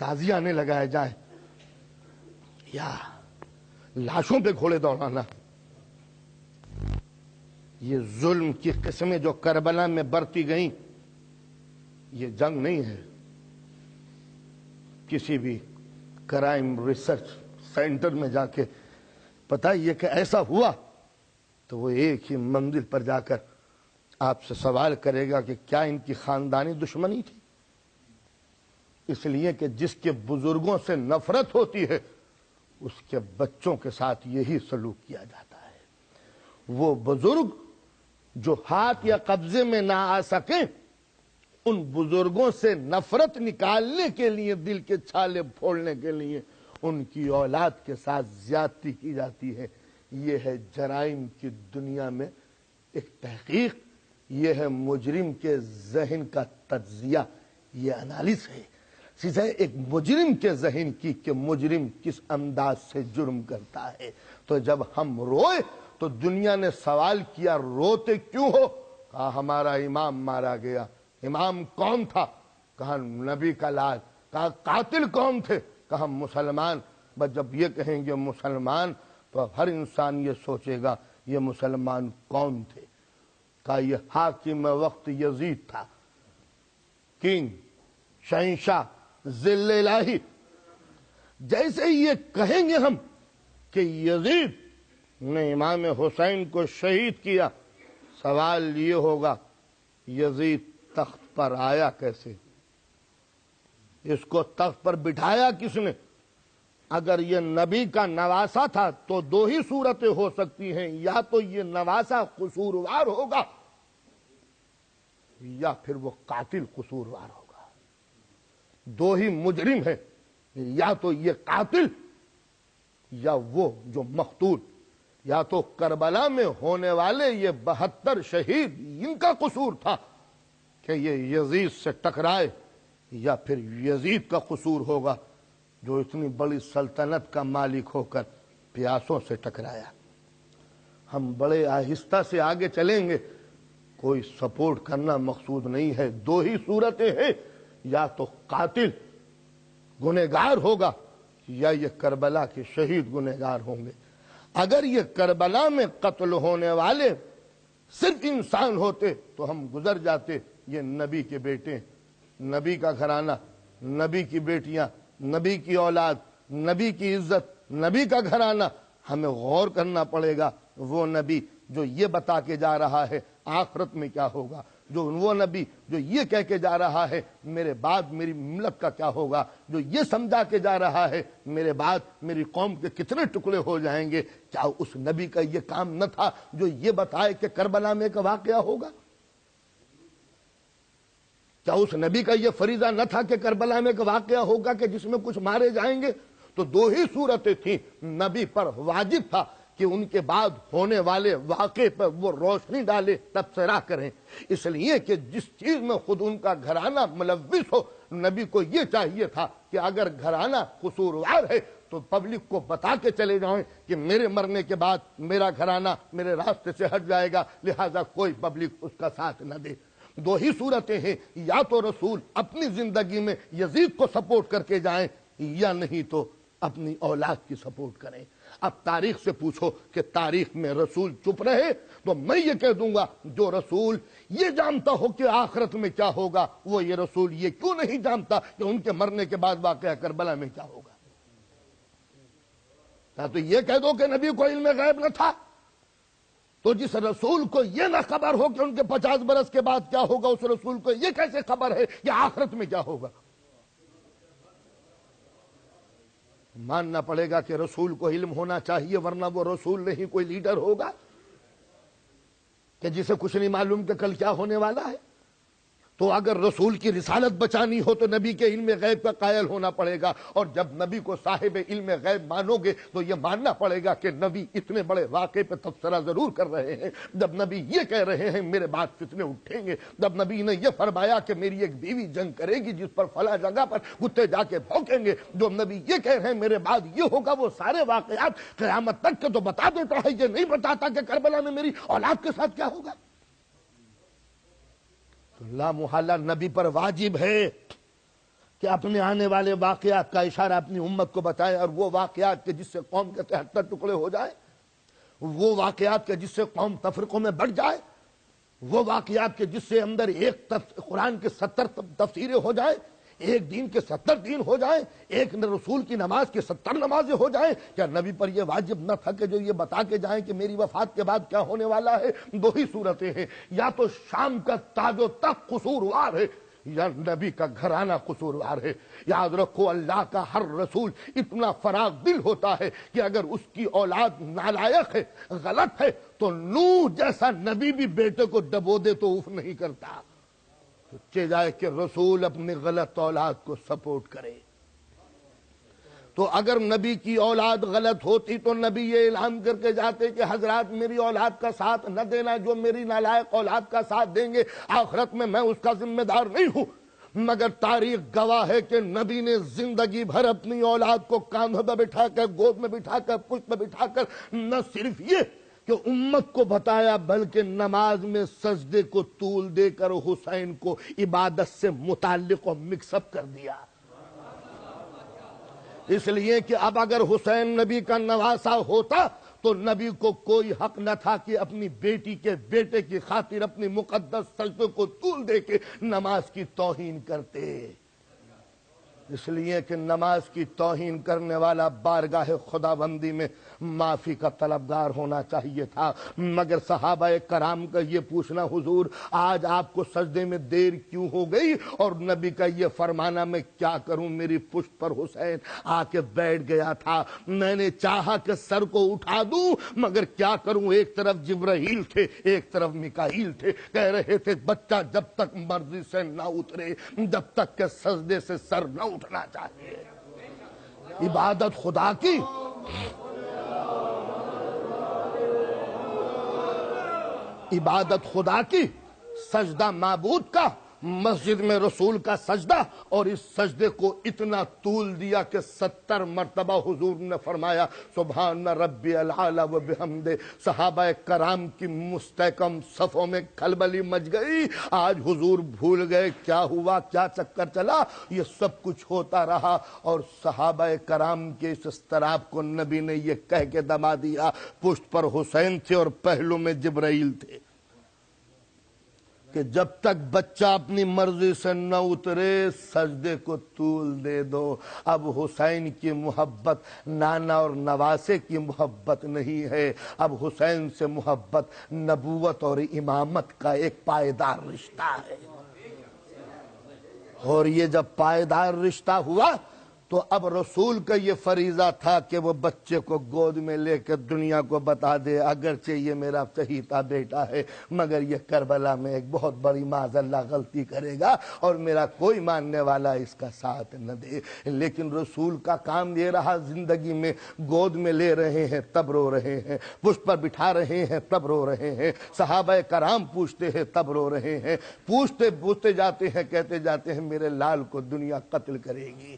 تازیانے لگائے جائیں، یا لاشوں پہ گھوڑے دوڑانا. یہ ظلم کی قسمیں جو کربلا میں برتی گئیں، یہ جنگ نہیں ہے. کسی بھی کرائم ریسرچ سینٹر میں جا کے پتہ یہ کہ ایسا ہوا تو وہ ایک ہی منزل پر جا کر آپ سے سوال کرے گا کہ کیا ان کی خاندانی دشمنی تھی؟ اس لیے کہ جس کے بزرگوں سے نفرت ہوتی ہے اس کے بچوں کے ساتھ یہی سلوک کیا جاتا ہے. وہ بزرگ جو ہاتھ یا قبضے میں نہ آ سکیں ان بزرگوں سے نفرت نکالنے کے لیے، دل کے چھالے پھوڑنے کے لیے ان کی اولاد کے ساتھ زیادتی کی جاتی ہے۔ یہ ہے جرائم کی دنیا میں ایک تحقیق، یہ ہے مجرم کے ذہن کا تجزیہ، یہ انالیس ہے سیدھا ایک مجرم کے ذہن کی کہ مجرم کس انداز سے جرم کرتا ہے۔ تو جب ہم روئے تو دنیا نے سوال کیا روتے کیوں ہو؟ کہا ہمارا امام مارا گیا۔ امام کون تھا؟ کہا نبی کا لال۔ کہا قاتل کون تھے؟ کہا مسلمان۔ بس جب یہ کہیں گے مسلمان تو ہر انسان یہ سوچے گا یہ مسلمان کون تھے؟ کہا یہ حاکم وقت یزید تھا، کنگ، شہنشاہ، ذل الہی۔ جیسے ہی یہ کہیں گے ہم کہ یزید نے امام حسین کو شہید کیا، سوال یہ ہوگا یزید تخت پر آیا کیسے؟ اس کو تخت پر بٹھایا کس نے؟ اگر یہ نبی کا نواسا تھا تو دو ہی صورتیں ہو سکتی ہیں، یا تو یہ نواسا قصوروار ہوگا یا پھر وہ قاتل قصوروار ہوگا۔ دو ہی مجرم ہیں، یا تو یہ قاتل یا وہ جو مقتول۔ یا تو کربلا میں ہونے والے یہ 72 شہید ان کا قصور تھا کہ یہ یزید سے ٹکرائے، یا پھر یزید کا قصور ہوگا جو اتنی بڑی سلطنت کا مالک ہو کر پیاسوں سے ٹکرایا۔ ہم بڑے آہستہ سے آگے چلیں گے، کوئی سپورٹ کرنا مقصود نہیں ہے۔ دو ہی صورتیں ہیں، یا تو قاتل گنہگار ہوگا یا یہ کربلا کے شہید گنہگار ہوں گے۔ اگر یہ کربلا میں قتل ہونے والے صرف انسان ہوتے تو ہم گزر جاتے، یہ نبی کے بیٹے، نبی کا گھرانہ، نبی کی بیٹیاں، نبی کی اولاد، نبی کی عزت، نبی کا گھرانہ۔ ہمیں غور کرنا پڑے گا وہ نبی جو یہ بتا کے جا رہا ہے آخرت میں کیا ہوگا، جو وہ نبی جو یہ کہہ کے جا رہا ہے میرے بعد میری ملت کا کیا ہوگا، جو یہ سمجھا کے جا رہا ہے میرے بعد میری قوم کے کتنے ٹکڑے ہو جائیں گے، کیا اس نبی کا یہ کام نہ تھا جو یہ بتائے کہ کربلا میں ایک واقعہ ہوگا؟ کیا اس نبی کا یہ فریضہ نہ تھا کہ کربلا میں ایک واقعہ ہوگا کہ جس میں کچھ مارے جائیں گے؟ تو دو ہی صورتیں تھیں، نبی پر واجب تھا کہ ان کے بعد ہونے والے واقعے پر وہ روشنی ڈالے، تبصرہ کریں، اس لیے کہ جس چیز میں خود ان کا گھرانہ ملوث ہو، نبی کو یہ چاہیے تھا کہ اگر گھرانہ قصوروار ہے تو پبلک کو بتا کے چلے جائیں کہ میرے مرنے کے بعد میرا گھرانہ میرے راستے سے ہٹ جائے گا، لہذا کوئی پبلک اس کا ساتھ نہ دے۔ دو ہی صورتیں ہیں، یا تو رسول اپنی زندگی میں یزید کو سپورٹ کر کے جائیں، یا نہیں تو اپنی اولاد کی سپورٹ کریں۔ اب تاریخ سے پوچھو کہ تاریخ میں رسول چپ رہے تو میں یہ کہہ دوں گا جو رسول یہ جانتا ہو کہ آخرت میں کیا ہوگا، وہ یہ رسول یہ کیوں نہیں جانتا کہ ان کے مرنے کے بعد واقعہ کربلا میں کیا ہوگا؟ یا تو یہ کہہ دو کہ نبی کو علم غیب نہ تھا، تو جس رسول کو یہ نہ خبر ہو کہ ان کے 50 برس کے بعد کیا ہوگا، اس رسول کو یہ کیسے خبر ہے کہ آخرت میں کیا ہوگا؟ ماننا پڑے گا کہ رسول کو علم ہونا چاہیے، ورنہ وہ رسول نہیں کوئی لیڈر ہوگا کہ جسے کچھ نہیں معلوم کہ کل کیا ہونے والا ہے۔ تو اگر رسول کی رسالت بچانی ہو تو نبی کے علم غیب کا قائل ہونا پڑے گا، اور جب نبی کو صاحب علم غیب مانو گے تو یہ ماننا پڑے گا کہ نبی اتنے بڑے واقعے پہ تبصرہ ضرور کر رہے ہیں۔ جب نبی یہ کہہ رہے ہیں میرے بعد فتنے اٹھیں گے، جب نبی نے یہ فرمایا کہ میری ایک بیوی جنگ کرے گی جس پر فلاں جگہ پر کتے جا کے بھونکیں گے، جو نبی یہ کہہ رہے ہیں میرے بعد یہ ہوگا، وہ سارے واقعات قیامت تک کے تو بتا دیتا ہے، یہ نہیں بتاتا کہ کربلا میں میری اولاد کے ساتھ کیا ہوگا۔ لا محالہ نبی پر واجب ہے کہ اپنے آنے والے واقعات کا اشارہ اپنی امت کو بتائے، اور وہ واقعات کے جس سے قوم کے 73 ٹکڑے ہو جائے، وہ واقعات کے جس سے قوم تفرقوں میں بڑھ جائے، وہ واقعات کے جس سے اندر ایک قرآن کے 70 تفسیریں ہو جائیں، ایک دین کے 70 دین ہو جائیں، ایک رسول کی نماز کے 70 نمازیں ہو جائیں۔ کیا نبی پر یہ واجب نہ تھا کہ جو یہ بتا کے جائیں کہ میری وفات کے بعد کیا ہونے والا ہے؟ دو ہی صورتیں ہیں، یا تو شام کا تاج و تخت قصوروار ہے، یا نبی کا گھرانہ قصوروار ہے؟ یاد رکھو اللہ کا ہر رسول اتنا فراغ دل ہوتا ہے کہ اگر اس کی اولاد نالائق ہے، غلط ہے، تو نوح جیسا نبی بھی بیٹے کو ڈبو دے تو اف نہیں کرتا، تو جائے کہ رسول اپنی غلط اولاد کو سپورٹ کرے۔ تو اگر نبی کی اولاد غلط ہوتی تو نبی یہ اعلان کر کے جاتے کہ حضرات میری اولاد کا ساتھ نہ دینا، جو میری نالائق اولاد کا ساتھ دیں گے آخرت میں اس کا ذمہ دار نہیں ہوں۔ مگر تاریخ گواہ ہے کہ نبی نے زندگی بھر اپنی اولاد کو کاندھوں پہ بٹھا کر، گود میں بٹھا کر، پشت پہ بٹھا کر نہ صرف یہ کہ امت کو بتایا بلکہ نماز میں سجدے کو طول دے کر حسین کو عبادت سے متعلق اور مکس اپ کر دیا، اس لیے کہ اب اگر حسین نبی کا نواسا ہوتا تو نبی کو کوئی حق نہ تھا کہ اپنی بیٹی کے بیٹے کی خاطر اپنی مقدس سجدوں کو طول دے کے نماز کی توہین کرتے، اس لیے کہ نماز کی توہین کرنے والا بارگاہ خداوندی میں معافی کا طلبگار ہونا چاہیے تھا۔ مگر صحابہ کرام کا یہ پوچھنا، حضور آج آپ کو سجدے میں دیر کیوں ہو گئی؟ اور نبی کا یہ فرمانا، میں کیا کروں، میری پشت پر حسین آ کے بیٹھ گیا تھا، میں نے چاہا کہ سر کو اٹھا دوں مگر کیا کروں، ایک طرف جبرائیل تھے ایک طرف میکائیل تھے، کہہ رہے تھے بچہ جب تک مرضی سے نہ اترے، جب تک کہ سجدے سے سر نہ اٹھنا چاہیے۔ عبادت خدا کی، عبادت خدا کی، سجدہ معبود کا، مسجد میں رسول کا سجدہ، اور اس سجدے کو اتنا طول دیا کہ 70 مرتبہ حضور نے فرمایا سبحان ربی العالی و بحمدہ۔ صحابہ کرام کی مستحکم صفوں میں کھلبلی مچ گئی۔ آج حضور بھول گئے کیا ہوا، کیا چکر چلا، یہ سب کچھ ہوتا رہا، اور صحابہ کرام کے اس اضطراب کو نبی نے یہ کہہ کے دبا دیا، پشت پر حسین تھے اور پہلو میں جبرائیل تھے، کہ جب تک بچہ اپنی مرضی سے نہ اترے سجدے کو طول دے دو۔ اب حسین کی محبت نانا اور نواسے کی محبت نہیں ہے، اب حسین سے محبت نبوت اور امامت کا ایک پائیدار رشتہ ہے، اور یہ جب پائیدار رشتہ ہوا تو اب رسول کا یہ فریضہ تھا کہ وہ بچے کو گود میں لے کر دنیا کو بتا دے اگرچہ یہ میرا چہیتا بیٹا ہے مگر یہ کربلا میں ایک بہت بڑی معاذ اللہ غلطی کرے گا اور میرا کوئی ماننے والا اس کا ساتھ نہ دے۔ لیکن رسول کا کام یہ رہا، زندگی میں گود میں لے رہے ہیں تب رو رہے ہیں، پشت پر بٹھا رہے ہیں تب رو رہے ہیں، صحابہ کرام پوچھتے ہیں تب رو رہے ہیں، پوچھتے جاتے ہیں، کہتے جاتے ہیں میرے لال کو دنیا قتل کرے گی،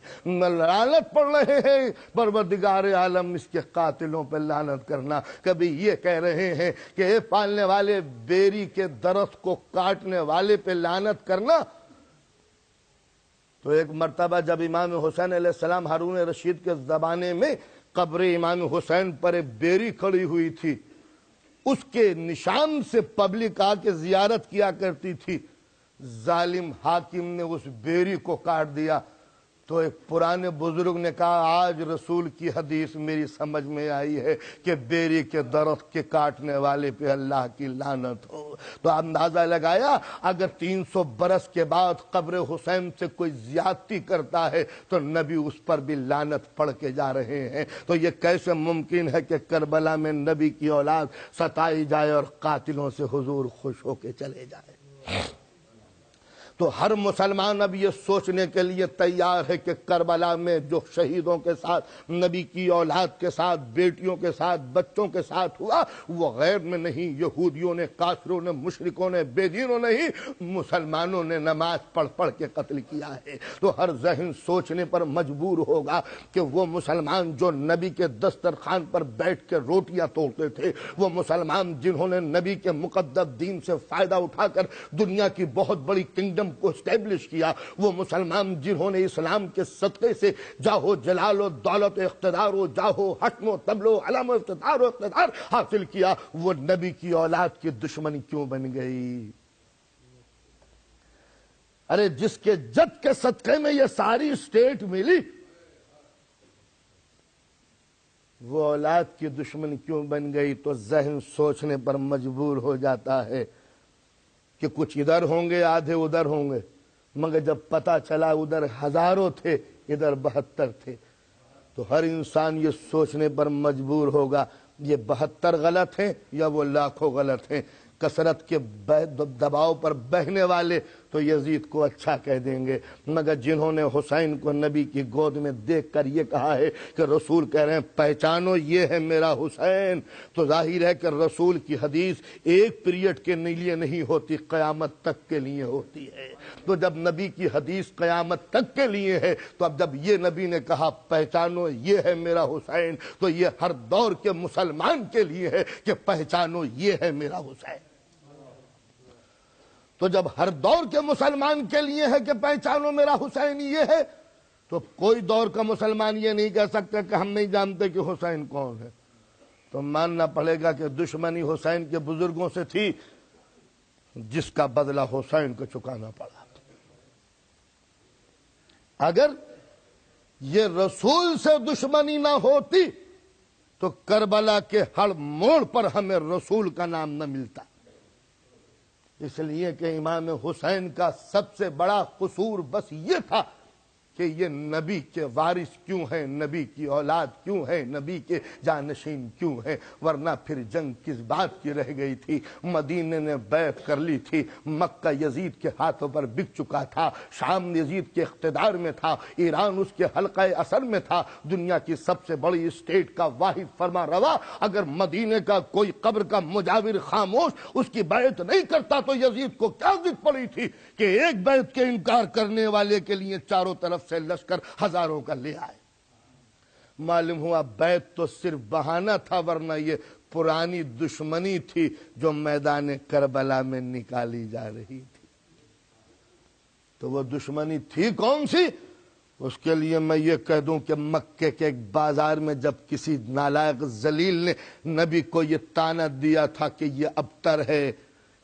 لعنت پڑھ رہے ہیں پروردگار عالم اس کے قاتلوں پہ لعنت کرنا۔ کبھی یہ کہہ رہے ہیں کہ اے پالنے والے بیری کے درخت کو کاٹنے والے پہ لعنت کرنا۔ تو ایک مرتبہ جب امام حسین علیہ السلام ہارون رشید کے زمانے میں قبر امام حسین پر ایک بیری کھڑی ہوئی تھی، اس کے نشان سے پبلک آ کے زیارت کیا کرتی تھی، ظالم حاکم نے اس بیری کو کاٹ دیا۔ تو ایک پرانے بزرگ نے کہا آج رسول کی حدیث میری سمجھ میں آئی ہے کہ بیری کے درخت کے کاٹنے والے پہ اللہ کی لعنت ہو۔ تو اندازہ لگایا اگر 300 برس کے بعد قبر حسین سے کوئی زیادتی کرتا ہے تو نبی اس پر بھی لعنت پڑھ کے جا رہے ہیں۔ تو یہ کیسے ممکن ہے کہ کربلا میں نبی کی اولاد ستائی جائے اور قاتلوں سے حضور خوش ہو کے چلے جائے؟ تو ہر مسلمان اب یہ سوچنے کے لیے تیار ہے کہ کربلا میں جو شہیدوں کے ساتھ، نبی کی اولاد کے ساتھ، بیٹیوں کے ساتھ، بچوں کے ساتھ ہوا وہ غیر میں نہیں، یہودیوں نے، کافروں نے، مشرکوں نے، بے دینوں نے ہی مسلمانوں نے نماز پڑھ پڑھ کے قتل کیا ہے۔ تو ہر ذہن سوچنے پر مجبور ہوگا کہ وہ مسلمان جو نبی کے دسترخوان پر بیٹھ کے روٹیاں توڑتے تھے، وہ مسلمان جنہوں نے نبی کے مقدس دین سے فائدہ اٹھا کر دنیا کی بہت بڑی کنگڈم کو اسٹیبلش کیا، وہ مسلمان جنہوں نے اسلام کے صدقے سے جاہو جلال و دولت و اقتدار و جاہو حشم و طبل و علم و اقتدار و اقتدار حاصل کیا، وہ نبی کی اولاد کی دشمن کیوں بن گئی؟ ارے جس کے جد کے صدقے میں یہ ساری اسٹیٹ ملی وہ اولاد کی دشمن کیوں بن گئی؟ تو ذہن سوچنے پر مجبور ہو جاتا ہے کہ کچھ ادھر ہوں گے آدھے ادھر ہوں گے، مگر جب پتہ چلا ادھر ہزاروں تھے ادھر 72 تھے تو ہر انسان یہ سوچنے پر مجبور ہوگا یہ 72 غلط ہیں یا وہ لاکھوں غلط ہیں۔ کثرت کے دباؤ پر بہنے والے تو یزید کو اچھا کہہ دیں گے، مگر جنہوں نے حسین کو نبی کی گود میں دیکھ کر یہ کہا ہے کہ رسول کہہ رہے ہیں پہچانو یہ ہے میرا حسین، تو ظاہر ہے کہ رسول کی حدیث ایک پیریڈ کے لیے نہیں ہوتی، قیامت تک کے لیے ہوتی ہے۔ تو جب نبی کی حدیث قیامت تک کے لیے ہے تو اب جب یہ نبی نے کہا پہچانو یہ ہے میرا حسین، تو یہ ہر دور کے مسلمان کے لیے ہے کہ پہچانو یہ ہے میرا حسین۔ تو جب ہر دور کے مسلمان کے لیے ہے کہ پہچانو میرا حسین یہ ہے، تو کوئی دور کا مسلمان یہ نہیں کہہ سکتا کہ ہم نہیں جانتے کہ حسین کون ہے۔ تو ماننا پڑے گا کہ دشمنی حسین کے بزرگوں سے تھی جس کا بدلہ حسین کو چکانا پڑا۔ اگر یہ رسول سے دشمنی نہ ہوتی تو کربلا کے ہر موڑ پر ہمیں رسول کا نام نہ ملتا۔ اس لیے کہ امام حسین کا سب سے بڑا قصور بس یہ تھا کہ یہ نبی کے وارث کیوں ہیں، نبی کی اولاد کیوں ہیں، نبی کے جانشین کیوں ہیں، ورنہ پھر جنگ کس بات کی رہ گئی تھی۔ مدینے نے بیعت کر لی تھی، مکہ یزید کے ہاتھوں پر بک چکا تھا، شام یزید کے اقتدار میں تھا، ایران اس کے حلقہ اثر میں تھا، دنیا کی سب سے بڑی اسٹیٹ کا واحد فرما روا اگر مدینے کا کوئی قبر کا مجاور خاموش اس کی بیعت نہیں کرتا تو یزید کو کیا ضد پڑی تھی کہ ایک بیعت کے انکار کرنے والے کے لیے چاروں طرف سے لشکر ہزاروں کا لے آئے۔ معلوم ہوا بیعت تو صرف بہانہ تھا، ورنہ یہ پرانی دشمنی تھی جو میدان کربلا میں نکالی جا رہی تھی۔ تو وہ دشمنی تھی کون سی؟ اس کے لیے میں یہ کہہ دوں کہ مکے کے ایک بازار میں جب کسی نالائق ذلیل نے نبی کو یہ طعنہ دیا تھا کہ یہ ابتر ہے،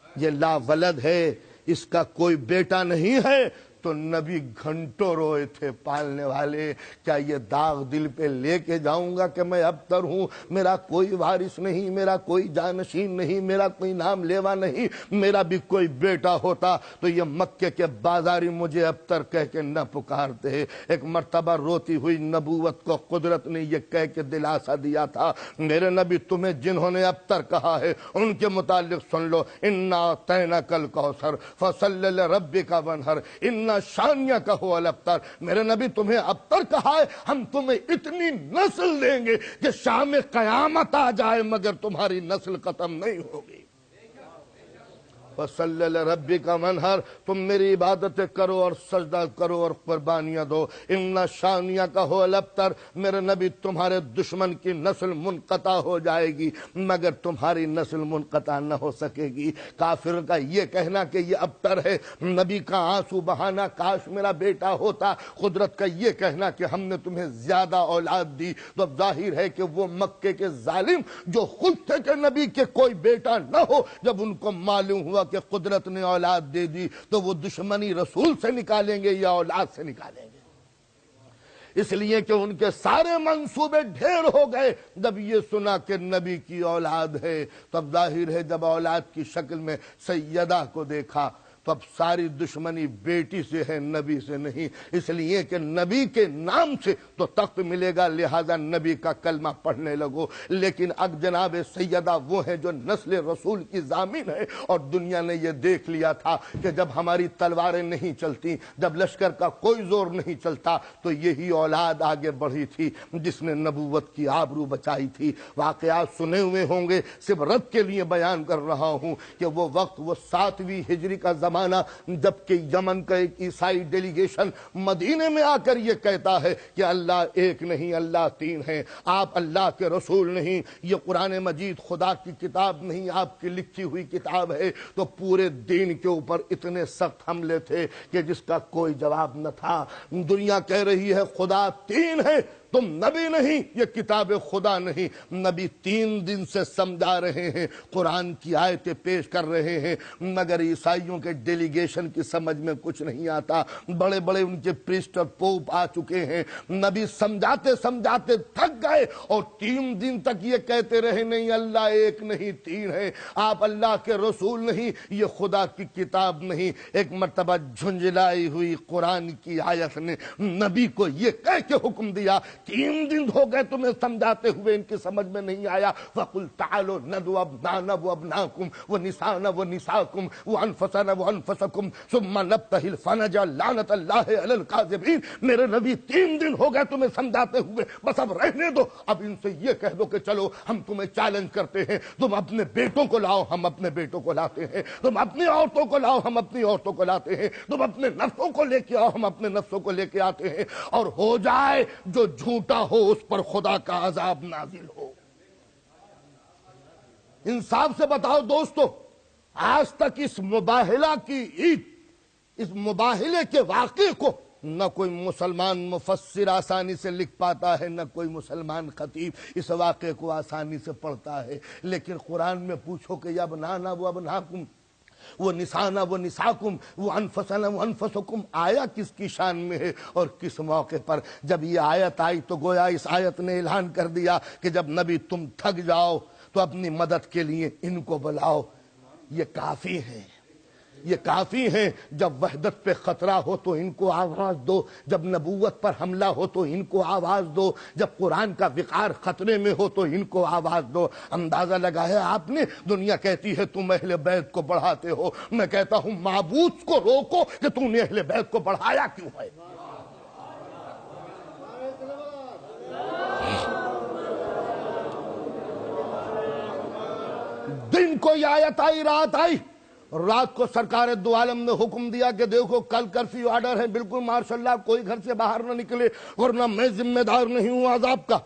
یہ لا ولد ہے، اس کا کوئی بیٹا نہیں ہے، تو نبی گھنٹوں روئے تھے پالنے والے، کیا یہ داغ دل پہ لے کے جاؤں گا کہ میں ابتر ہوں، میرا کوئی وارث نہیں، میرا کوئی جانشین نہیں، میرا کوئی نام لیوا نہیں، میرا بھی کوئی بیٹا ہوتا تو یہ مکے کے بازاری مجھے ابتر کہہ کے نہ پکارتے۔ ایک مرتبہ روتی ہوئی نبوت کو قدرت نے یہ کہہ کے دلاسا دیا تھا، میرے نبی تمہیں جنہوں نے ابتر کہا ہے ان کے متعلق سن لو، انا اعطیناک الکوثر فصلی لربک وانحر ان شانیہ کا ہو الابتر۔ میرے نبی تمہیں ابتر کہا ہے، ہم تمہیں اتنی نسل دیں گے کہ شام قیامت آ جائے مگر تمہاری نسل ختم نہیں ہوگی۔ فصلی لربک وانحر، تم میری عبادتیں کرو اور سجدہ کرو اور قربانیاں دو، ان شانیہ کا ہو الابتر۔ میرے نبی تمہارے دشمن کی نسل منقطع ہو جائے گی مگر تمہاری نسل منقطع نہ ہو سکے گی۔ کافر کا یہ کہنا کہ یہ ابتر ہے، نبی کا آنسو بہانا کاش میرا بیٹا ہوتا، قدرت کا یہ کہنا کہ ہم نے تمہیں زیادہ اولاد دی، تو اب ظاہر ہے کہ وہ مکے کے ظالم جو خود تھے کہ نبی کے کوئی بیٹا نہ ہو، جب ان کو معلوم ہوا کہ قدرت نے اولاد دے دی تو وہ دشمنی رسول سے نکالیں گے یا اولاد سے نکالیں گے۔ اس لیے کہ ان کے سارے منصوبے ڈھیر ہو گئے۔ جب یہ سنا کہ نبی کی اولاد ہے تب ظاہر ہے جب اولاد کی شکل میں سیدہ کو دیکھا تو اب ساری دشمنی بیٹی سے ہے، نبی سے نہیں، اس لیے کہ نبی کے نام سے تو تخت ملے گا، لہذا نبی کا کلمہ پڑھنے لگو۔ لیکن اب جناب سیدہ وہ ہیں جو نسل رسول کی ضامن ہے، اور دنیا نے یہ دیکھ لیا تھا کہ جب ہماری تلواریں نہیں چلتی، جب لشکر کا کوئی زور نہیں چلتا تو یہی اولاد آگے بڑھی تھی جس نے نبوت کی آبرو بچائی تھی۔ واقعات سنے ہوئے ہوں گے، صرف رد کے لیے بیان کر رہا ہوں کہ وہ وقت، وہ 7ویں ہجری کا زمانہ، جبکہ یمن کا ایک عیسائی ڈیلیگیشن مدینے میں آ کر یہ کہتا ہے کہ اللہ ایک نہیں، اللہ 3 ہیں، آپ اللہ کے رسول نہیں، یہ قرآن مجید خدا کی کتاب نہیں، آپ کی لکھی ہوئی کتاب ہے، تو پورے دین کے اوپر اتنے سخت حملے تھے کہ جس کا کوئی جواب نہ تھا۔ دنیا کہہ رہی ہے خدا 3 ہے، تم نبی نہیں، یہ کتاب خدا نہیں۔ نبی 3 دن سے سمجھا رہے ہیں، قرآن کی آیتیں پیش کر رہے ہیں، مگر عیسائیوں کے ڈیلیگیشن کی سمجھ میں کچھ نہیں آتا۔ بڑے بڑے ان کے پریسٹ اور پوپ آ چکے ہیں، نبی سمجھاتے سمجھاتے تھک گئے اور 3 دن تک یہ کہتے رہے نہیں اللہ ایک نہیں 3 ہے، آپ اللہ کے رسول نہیں، یہ خدا کی کتاب نہیں۔ ایک مرتبہ جھنجھلائی ہوئی قرآن کی آیت نے نبی کو یہ کہہ کے حکم دیا، 3 دن ہو گئے تمہیں سمجھاتے ہوئے ان کی سمجھ میں نہیں آیا، فَقُلْ تَعَالُوا نَدْعُ أَبْنَاءَنَا وَأَبْنَاءَكُمْ وَنِسَاءَنَا وَنِسَاءَكُمْ وَأَنفُسَنَا وَأَنفُسَكُمْ ثُمَّ نَبْتَهِلْ فَنَجْعَلْ لَعْنَةَ اللَّهِ عَلَى الْكَاذِبِينَ۔ میرے نبی 3 دن ہو گئے تمہیں سمجھاتے ہوئے، بس اب رہنے دو، اب ان سے یہ کہہ دو کہ چلو ہم تمہیں چیلنج کرتے ہیں، تم اپنے بیٹوں کو لاؤ ہم اپنے بیٹوں کو لاتے ہیں، تم اپنی عورتوں کو لاؤ ہم اپنی عورتوں کو لاتے ہیں، تم اپنے نفسوں کو لے کے آؤ ہم اپنے نفسوں کو لے کے آتے ہیں، اور ہو جائے جو جھوٹا ہو اس پر خدا کا عذاب نازل ہو۔ انصاف سے بتاؤ دوستو، آج تک اس مباہلہ کی عید، اس مباہلے کے واقعے کو نہ کوئی مسلمان مفسر آسانی سے لکھ پاتا ہے، نہ کوئی مسلمان خطیب اس واقعے کو آسانی سے پڑھتا ہے، لیکن قرآن میں پوچھو کہ یا ابنانا و ابناکم وہ نسانا وہ نساکم وہ انفسنا وہ انفسکم، آیا کس کی شان میں ہے اور کس موقع پر؟ جب یہ آیت آئی تو گویا اس آیت نے اعلان کر دیا کہ جب نبی تم تھک جاؤ تو اپنی مدد کے لیے ان کو بلاؤ، یہ کافی ہیں، یہ کافی ہیں۔ جب وحدت پہ خطرہ ہو تو ان کو آواز دو، جب نبوت پر حملہ ہو تو ان کو آواز دو، جب قرآن کا وقار خطرے میں ہو تو ان کو آواز دو۔ اندازہ لگایا آپ نے؟ دنیا کہتی ہے تم اہل بیت کو بڑھاتے ہو، میں کہتا ہوں معبود کو روکو کہ تم نے اہل بیت کو بڑھایا کیوں ہے؟ دن کو یہ آیت آئی، رات آئی، رات کو سرکار دو عالم نے حکم دیا کہ دیکھو کل کرفیو آرڈر ہے، بالکل ماشاء اللہ کوئی گھر سے باہر نہ نکلے، ورنہ میں ذمہ دار نہیں ہوں عذاب کا۔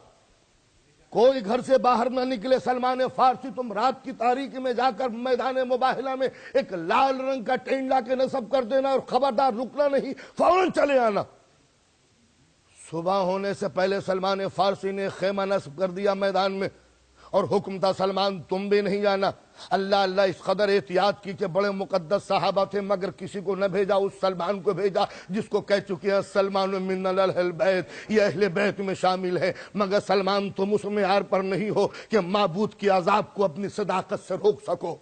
کوئی گھر سے باہر نہ نکلے۔ سلمان فارسی تم رات کی تاریکی میں جا کر میدان مباہلہ میں ایک لال رنگ کا ٹینٹ لا کے نصب کر دینا اور خبردار رکنا نہیں، فوراً چلے آنا۔ صبح ہونے سے پہلے سلمان فارسی نے خیمہ نصب کر دیا میدان میں، اور حکم تھا سلمان تم بھی نہیں جانا۔ اللہ اس قدر احتیاط کی کہ بڑے مقدس صحابہ تھے مگر کسی کو نہ بھیجا، اس سلمان کو بھیجا جس کو کہہ چکے ہیں سلمان من اہل بیت، یہ اہل بیت میں شامل ہے، مگر سلمان تم اس معیار پر نہیں ہو کہ معبود کی عذاب کو اپنی صداقت سے روک سکو۔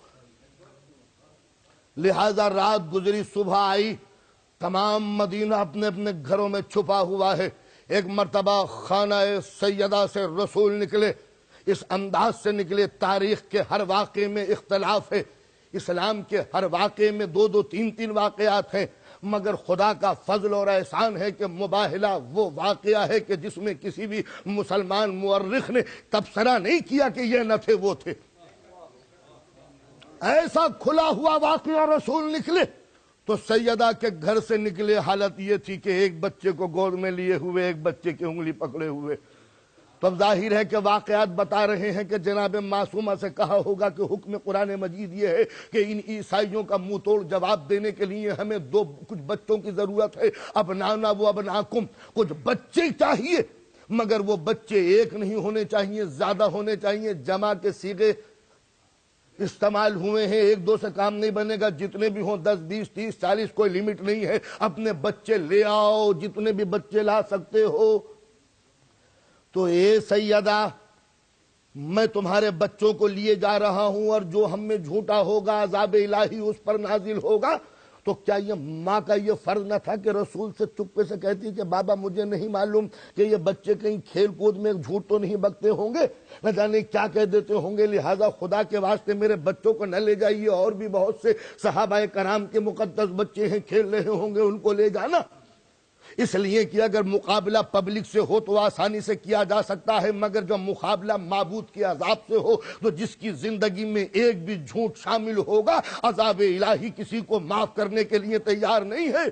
لہذا رات گزری، صبح آئی، تمام مدینہ اپنے اپنے گھروں میں چھپا ہوا ہے۔ ایک مرتبہ خانہ سیدہ سے رسول نکلے، اس انداز سے نکلے۔ تاریخ کے ہر واقعے میں اختلاف ہے، اسلام کے ہر واقعے میں 2 3 واقعات ہیں، مگر خدا کا فضل اور احسان ہے کہ مباہلہ وہ واقعہ ہے کہ جس میں کسی بھی مسلمان مورخ نے تبصرہ نہیں کیا کہ یہ نہ تھے وہ تھے۔ ایسا کھلا ہوا واقعہ رسول نکلے تو سیدہ کے گھر سے نکلے، حالت یہ تھی کہ ایک بچے کو گود میں لیے ہوئے، ایک بچے کی انگلی پکڑے ہوئے۔ تو اب ظاہر ہے کہ واقعات بتا رہے ہیں کہ جناب معصومہ سے کہا ہوگا کہ حکم قرآن مجید یہ ہے کہ ان عیسائیوں کا منہ توڑ جواب دینے کے لیے ہمیں کچھ بچوں کی ضرورت ہے، ابنانا و ابناکم، کچھ بچے چاہیے، مگر وہ بچے ایک نہیں ہونے چاہیے، زیادہ ہونے چاہیے۔ جمع کے صیغے استعمال ہوئے ہیں، 1 2 سے کام نہیں بنے گا، جتنے بھی ہوں 10 20 30 40 کوئی لیمٹ نہیں ہے۔ اپنے بچے لے آؤ، جتنے بھی بچے لا سکتے ہو۔ تو اے سیدہ میں تمہارے بچوں کو لیے جا رہا ہوں، اور جو ہم میں جھوٹا ہوگا عذاب الہی اس پر نازل ہوگا۔ تو کیا یہ ماں کا یہ فرض نہ تھا کہ رسول سے چپے سے کہتی کہ بابا مجھے نہیں معلوم کہ یہ بچے کہیں کھیل کود میں جھوٹ تو نہیں بکتے ہوں گے، نہ جانے کیا کہہ دیتے ہوں گے، لہذا خدا کے واسطے میرے بچوں کو نہ لے جائیے، اور بھی بہت سے صحابہ کرام کے مقدس بچے ہیں کھیل رہے ہوں گے، ان کو لے جانا۔ اس لیے کہ اگر مقابلہ پبلک سے ہو تو آسانی سے کیا جا سکتا ہے، مگر جب مقابلہ معبود کے عذاب سے ہو تو جس کی زندگی میں ایک بھی جھوٹ شامل ہوگا عذاب الہی کسی کو معاف کرنے کے لیے تیار نہیں ہے۔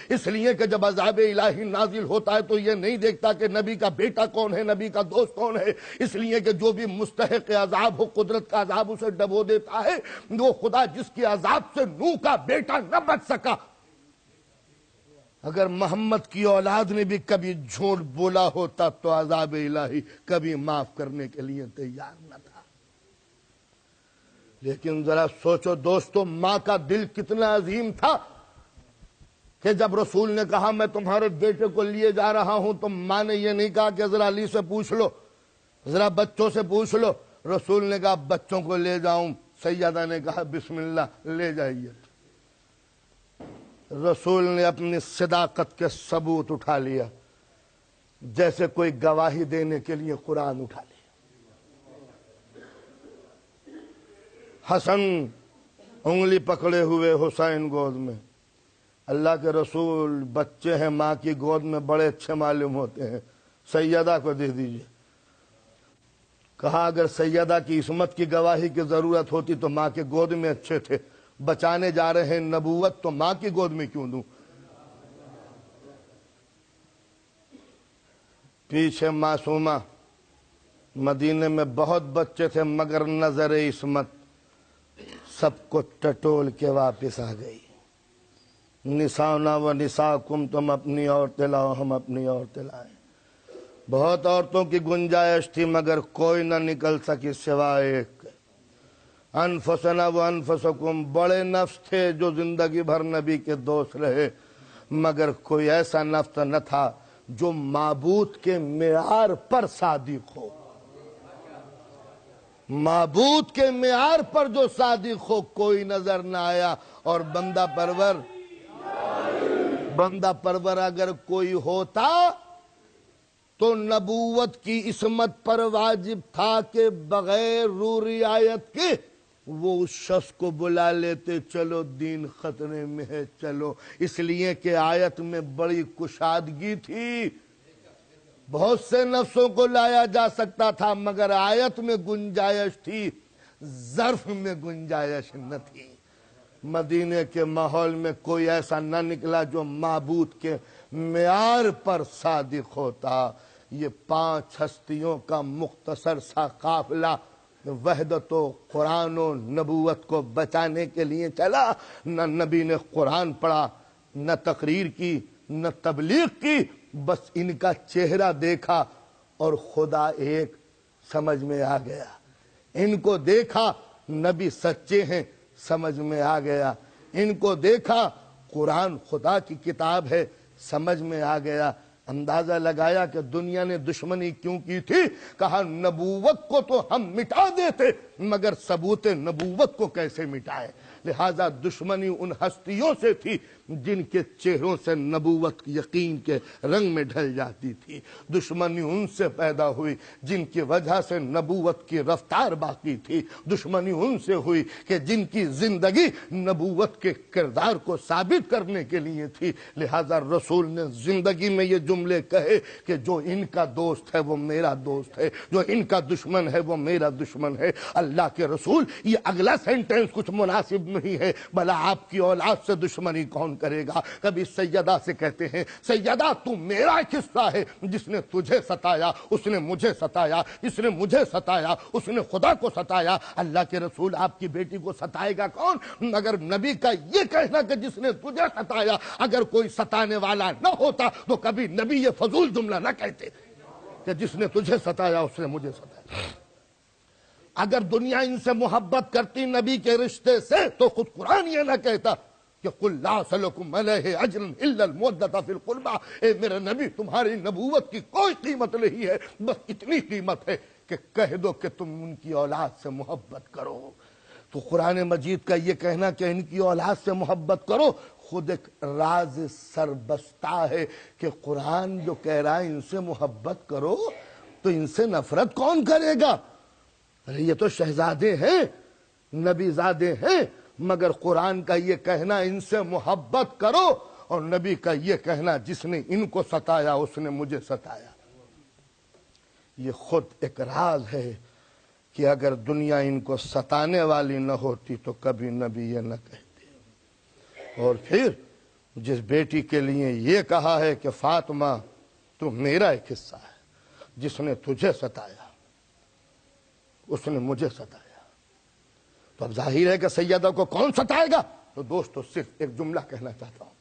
اس لیے کہ جب عذاب الہی نازل ہوتا ہے تو یہ نہیں دیکھتا کہ نبی کا بیٹا کون ہے، نبی کا دوست کون ہے، اس لیے کہ جو بھی مستحق عذاب ہو قدرت کا عذاب اسے ڈبو دیتا ہے۔ وہ خدا جس کے عذاب سے نوح کا بیٹا نہ بچ سکا، اگر محمد کی اولاد نے بھی کبھی جھوٹ بولا ہوتا تو عذاب الہی کبھی معاف کرنے کے لیے تیار نہ تھا. لیکن ذرا سوچو دوستو، ماں کا دل کتنا عظیم تھا کہ جب رسول نے کہا میں تمہارے بیٹے کو لیے جا رہا ہوں تو ماں نے یہ نہیں کہا کہ ذرا علی سے پوچھ لو، ذرا بچوں سے پوچھ لو. رسول نے کہا بچوں کو لے جاؤں. سیدہ نے کہا بسم اللہ لے جائیے. رسول نے اپنی صداقت کے ثبوت اٹھا لیا جیسے کوئی گواہی دینے کے لیے قرآن اٹھا لیا. حسن انگلی پکڑے ہوئے حسین گود میں. اللہ کے رسول بچے ہیں ماں کی گود میں بڑے اچھے معلوم ہوتے ہیں، سیدہ کو دے دیجئے. کہا اگر سیدہ کی عصمت کی گواہی کی ضرورت ہوتی تو ماں کے گود میں اچھے تھے، بچانے جا رہے ہیں نبوت تو ماں کی گود میں کیوں دوں. پیچھے معصومہ. مدینے میں بہت بچے تھے مگر نظر عصمت سب کو ٹٹول کے واپس آ گئی. نساؤنا و نساکم، تم اپنی عورتیں لاؤ ہم اپنی عورتیں لائیں. بہت عورتوں کی گنجائش تھی مگر کوئی نہ نکل سکی سوائے ایک. انفسنا و انفسکم، بڑے نفس تھے جو زندگی بھر نبی کے دوست رہے مگر کوئی ایسا نفس نہ تھا جو معبود کے معیار پر صادق ہو. معبود کے معیار پر جو صادق ہو کوئی نظر نہ آیا. اور بندہ پرور اگر کوئی ہوتا تو نبوت کی عصمت پر واجب تھا کہ بغیر رو رعایت کے وہ اس شخص کو بلا لیتے، چلو دین خطرے میں ہے چلو. اس لیے کہ آیت میں بڑی کشادگی تھی، بہت سے نفسوں کو لایا جا سکتا تھا مگر آیت میں گنجائش تھی، ظرف میں گنجائش نہ تھی. مدینے کے ماحول میں کوئی ایسا نہ نکلا جو معبود کے معیار پر صادق ہوتا. یہ 5 ہستیوں کا مختصر سا قافلہ وحدت و قرآن و نبوت کو بچانے کے لیے چلا. نہ نبی نے قرآن پڑھا، نہ تقریر کی، نہ تبلیغ کی، بس ان کا چہرہ دیکھا اور خدا ایک سمجھ میں آ گیا. ان کو دیکھا نبی سچے ہیں سمجھ میں آ گیا. ان کو دیکھا قرآن خدا کی کتاب ہے سمجھ میں آ گیا. اندازہ لگایا کہ دنیا نے دشمنی کیوں کی تھی. کہا نبوت کو تو ہم مٹا دیتے مگر ثبوت نبوت کو کیسے مٹائے. لہذا دشمنی ان ہستیوں سے تھی جن کے چہروں سے نبوت یقین کے رنگ میں ڈھل جاتی تھی. دشمنی ان سے پیدا ہوئی جن کی وجہ سے نبوت کی رفتار باقی تھی. دشمنی ان سے ہوئی کہ جن کی زندگی نبوت کے کردار کو ثابت کرنے کے لیے تھی. لہذا رسول نے زندگی میں یہ جملے کہے کہ جو ان کا دوست ہے وہ میرا دوست ہے، جو ان کا دشمن ہے وہ میرا دشمن ہے. اللہ کے رسول یہ اگلا سینٹینس کچھ مناسب نہیں ہے. بھلا آپ کی اولاد سے دشمنی کون کرے گا؟ کبھی سیدہ سے کہتے ہیں سیدہ تو میرا ایک حصہ ہے، جس نے تجھے ستایا اس نے مجھے ستایا، جس نے مجھے ستایا اس نے خدا کو ستایا. اللہ کے رسول آپ کی بیٹی کو ستائے گا کون؟ مگر نبی کا یہ کہنا کہ جس نے تجھے ستایا، اگر کوئی ستانے والا نہ ہوتا تو کبھی نبی یہ فضول جملہ نہ کہتے کہ جس نے تجھے ستایا اس نے مجھے ستایا. اگر دنیا ان سے محبت کرتی نبی کے رشتے سے تو خود قرآن یہ نہ کہتا کہ قُلْ لَا أَسْأَلُكُمْ عَلَيْهِ أَجْرًا إِلَّا الْمَوَدَّةَ فِي الْقُرْبَى. اے میرے نبی تمہاری نبوت کی کوئی قیمت نہیں ہے، بس اتنی قیمت ہے کہ کہہ دو کہ تم ان کی اولاد سے محبت کرو. تو قرآن مجید کا یہ کہنا کہ ان کی اولاد سے محبت کرو خود ایک راز سربستہ ہے کہ قرآن جو کہہ رہا ہے ان سے محبت کرو تو ان سے نفرت کون کرے گا؟ یہ تو شہزادے ہیں، نبی زادے ہیں، مگر قرآن کا یہ کہنا ان سے محبت کرو اور نبی کا یہ کہنا جس نے ان کو ستایا اس نے مجھے ستایا. یہ خود ایک راز ہے کہ اگر دنیا ان کو ستانے والی نہ ہوتی تو کبھی نبی یہ نہ کہتے. اور پھر جس بیٹی کے لیے یہ کہا ہے کہ فاطمہ تو میرا ایک حصہ ہے، جس نے تجھے ستایا اس نے مجھے ستایا. تو اب ظاہر ہے کہ سیدہ کو کون ستائے گا؟ تو دوستو صرف ایک جملہ کہنا چاہتا ہوں.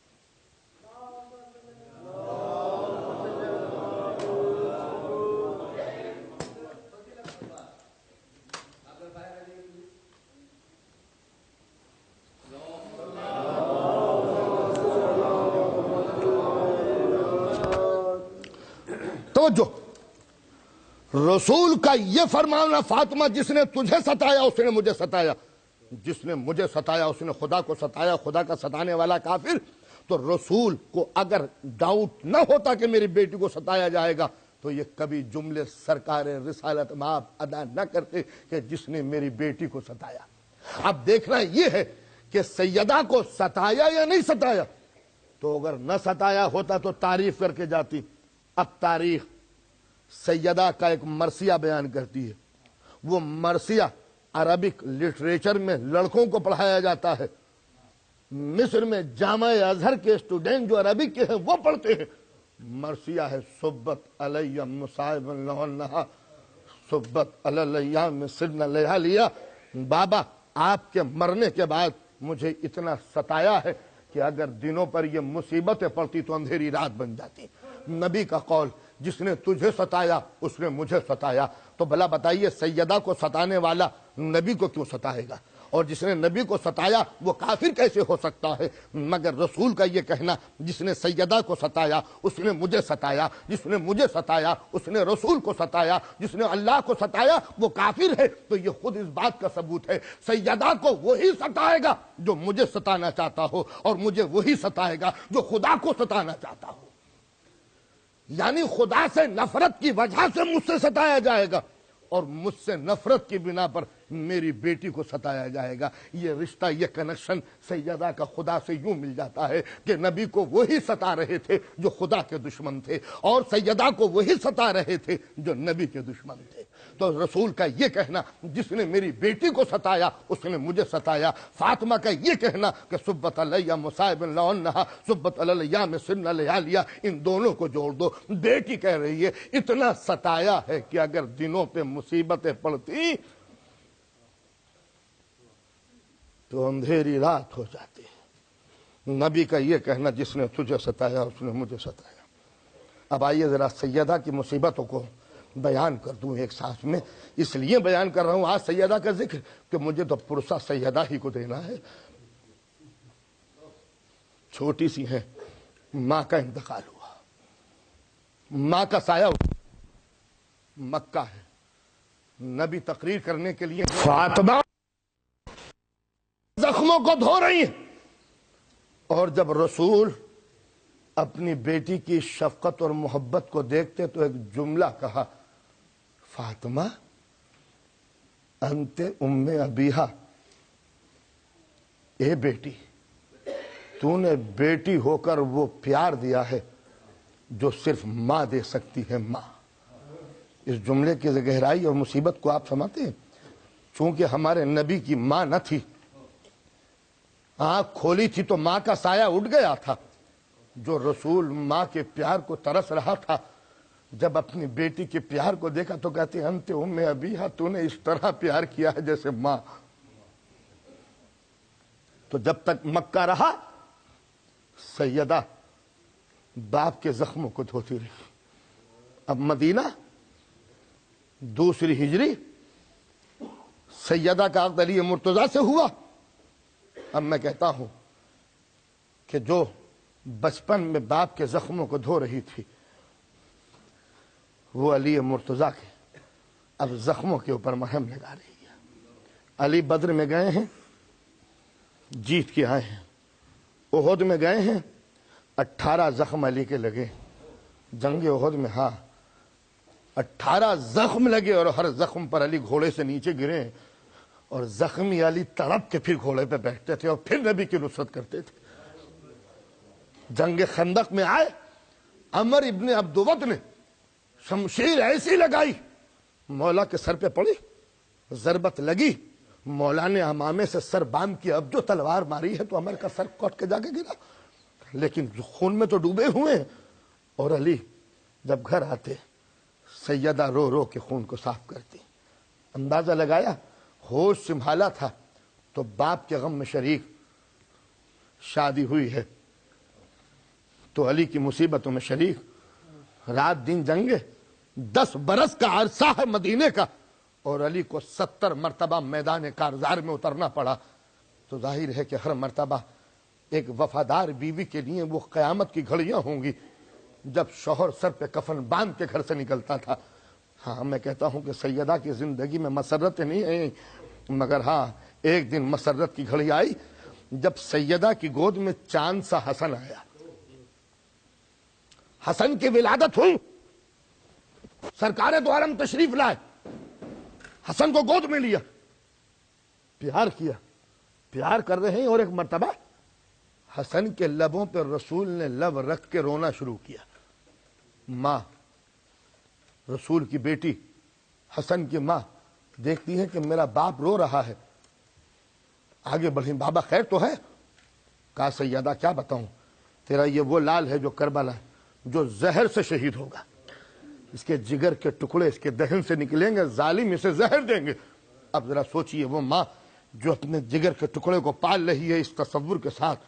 توجہ، رسول کا یہ فرمانا فاطمہ جس نے تجھے ستایا اس نے مجھے ستایا، جس نے مجھے ستایا اس نے خدا کو ستایا، خدا کا ستانے والا کافر۔ تو رسول کو اگر ڈاؤٹ نہ ہوتا کہ میری بیٹی کو ستایا جائے گا تو یہ کبھی جملے سرکار رسالت مآب ادا نہ کرتے کہ جس نے میری بیٹی کو ستایا۔ اب دیکھنا یہ ہے کہ سیدہ کو ستایا یا نہیں ستایا، تو اگر نہ ستایا ہوتا تو تعریف کر کے جاتی۔ اب تاریخ سیدہ کا ایک مرثیہ بیان کرتی ہے، وہ مرثیہ عربک لٹریچر میں لڑکوں کو پڑھایا جاتا ہے۔ مصر میں جامع ازہر کے اسٹوڈنٹ جو عربک کے ہیں وہ پڑھتے ہیں۔ مرثیہ ہے صبت علیہ مصائب لہنہا صبت علی الیام سرن لیالیا، بابا آپ کے مرنے کے بعد مجھے اتنا ستایا ہے کہ اگر دنوں پر یہ مصیبتیں پڑتی تو اندھیری رات بن جاتی۔ نبی کا قول، جس نے تجھے ستایا اس نے مجھے ستایا۔ تو بھلا بتائیے سیدہ کو ستانے والا نبی کو کیوں ستائے گا، اور جس نے نبی کو ستایا وہ کافر کیسے ہو سکتا ہے؟ مگر رسول کا یہ کہنا جس نے سیدہ کو ستایا اس نے مجھے ستایا، جس نے مجھے ستایا اس نے رسول کو ستایا، جس نے اللہ کو ستایا وہ کافر ہے۔ تو یہ خود اس بات کا ثبوت ہے سیدہ کو وہی ستائے گا جو مجھے ستانا چاہتا ہو، اور مجھے وہی ستائے گا جو خدا کو ستانا چاہتا ہو۔ یعنی خدا سے نفرت کی وجہ سے مجھ سے ستایا جائے گا، اور مجھ سے نفرت کی بنا پر میری بیٹی کو ستایا جائے گا۔ یہ رشتہ، یہ کنیکشن سیدہ کا خدا سے یوں مل جاتا ہے کہ نبی کو وہی ستا رہے تھے جو خدا کے دشمن تھے، اور سیدہ کو وہی ستا رہے تھے جو نبی کے دشمن تھے۔ تو رسول کا یہ کہنا جس نے میری بیٹی کو ستایا اس نے مجھے ستایا، فاطمہ کا یہ کہنا کہ صبت علیہ مصائب لہنہا صبت علی الیام سرن لیالیا، ان دونوں کو جوڑ دو۔ بیٹی کہہ رہی ہے اتنا ستایا ہے کہ اگر دنوں پہ مصیبتیں پڑتی تو اندھیری رات ہو جاتی ہے۔ نبی کا یہ کہنا جس نے تجھے ستایا اس نے مجھے ستایا۔ اب آئیے ذرا سیدہ کی مصیبتوں کو بیان کر دوں ایک ساتھ میں، اس لیے بیان کر رہا ہوں آج سیدہ کا ذکر کہ مجھے تو پرسہ سیدہ ہی کو دینا ہے۔ چھوٹی سی ہے، ماں کا انتقال ہوا، ماں کا سایہ مکہ ہے، نبی تقریر کرنے کے لیے فاطمہ زخموں کو دھو رہی ہیں، اور جب رسول اپنی بیٹی کی شفقت اور محبت کو دیکھتے تو ایک جملہ کہا، فاطمہ انت ام ابیہا، اے بیٹی تو نے بیٹی ہو کر وہ پیار دیا ہے جو صرف ماں دے سکتی ہے، ماں۔ اس جملے کی گہرائی اور مصیبت کو آپ سمجھتے ہیں؟ چونکہ ہمارے نبی کی ماں نہ تھی، آنکھ کھولی تھی تو ماں کا سایہ اٹھ گیا تھا۔ جو رسول ماں کے پیار کو ترس رہا تھا، جب اپنی بیٹی کے پیار کو دیکھا تو کہتے ہیں انت ام ابیہا، تو نے اس طرح پیار کیا ہے جیسے ماں۔ تو جب تک مکہ رہا سیدہ باپ کے زخموں کو دھوتی رہی۔ اب مدینہ دوسری ہجری سیدہ کا عقد علی مرتضیٰ سے ہوا۔ اب میں کہتا ہوں کہ جو بچپن میں باپ کے زخموں کو دھو رہی تھی وہ علی مرتضیٰ کے اب زخموں کے اوپر مرہم لگا رہی ہے۔ علی بدر میں گئے ہیں، جیت کے آئے ہیں، احد میں گئے ہیں، 18 زخم علی کے لگے، جنگ احد میں 18 زخم لگے، اور ہر زخم پر علی گھوڑے سے نیچے گرے، اور زخمی علی تڑپ کے پھر گھوڑے پہ بیٹھتے تھے اور پھر نبی کی نصرت کرتے تھے۔ جنگ خندق میں آئے، عمر ابن عبدود نے شمشیر ایسی لگائی، مولا کے سر پہ پڑی، ضربت لگی، مولا نے امامے سے سر باندھ کی، اب جو تلوار ماری ہے تو عمر کا سر کٹ کے جا کے گرا، لیکن خون میں تو ڈوبے ہوئے ہیں۔ اور علی جب گھر آتے سیدہ رو رو کے خون کو صاف کرتی۔ اندازہ لگایا، ہوش سنبھالا تھا تو باپ کے غم میں شریک، شادی ہوئی ہے تو علی کی مصیبتوں میں شریک، رات دن جنگے، 10 برس کا عرصہ ہے مدینے کا، اور علی کو 70 مرتبہ میدان کارزار میں اترنا پڑا۔ تو ظاہر ہے کہ ہر مرتبہ ایک وفادار بیوی کے لیے وہ قیامت کی گھڑیاں ہوں گی جب شوہر سر پہ کفن باندھ کے گھر سے نکلتا تھا. ہاں میں کہتا ہوں کہ سیدہ کی زندگی میں مسرت نہیں ہے، مگر ہاں ایک دن مسرت کی گھڑی آئی جب سیدہ کی گود میں چاند سا حسن آیا. حسن کی ولادت ہوئی، سرکار دو عالم تشریف لائے، حسن کو گود میں لیا، پیار کیا، پیار کر رہے ہیں. اور ایک مرتبہ حسن کے لبوں پہ رسول نے لب رکھ کے رونا شروع کیا. ماں، رسول کی بیٹی، حسن کی ماں دیکھتی ہے کہ میرا باپ رو رہا ہے. آگے بڑھی، بابا خیر تو ہے؟ کہا سیدہ کیا بتاؤں، تیرا یہ وہ لال ہے جو کربلا ہے، جو زہر سے شہید ہوگا. اس کے جگر کے ٹکڑے اس کے دہن سے نکلیں گے، ظالم اسے زہر دیں گے. اب ذرا سوچئے، وہ ماں جو اپنے جگر کے ٹکڑے کو پال رہی ہے اس تصور کے ساتھ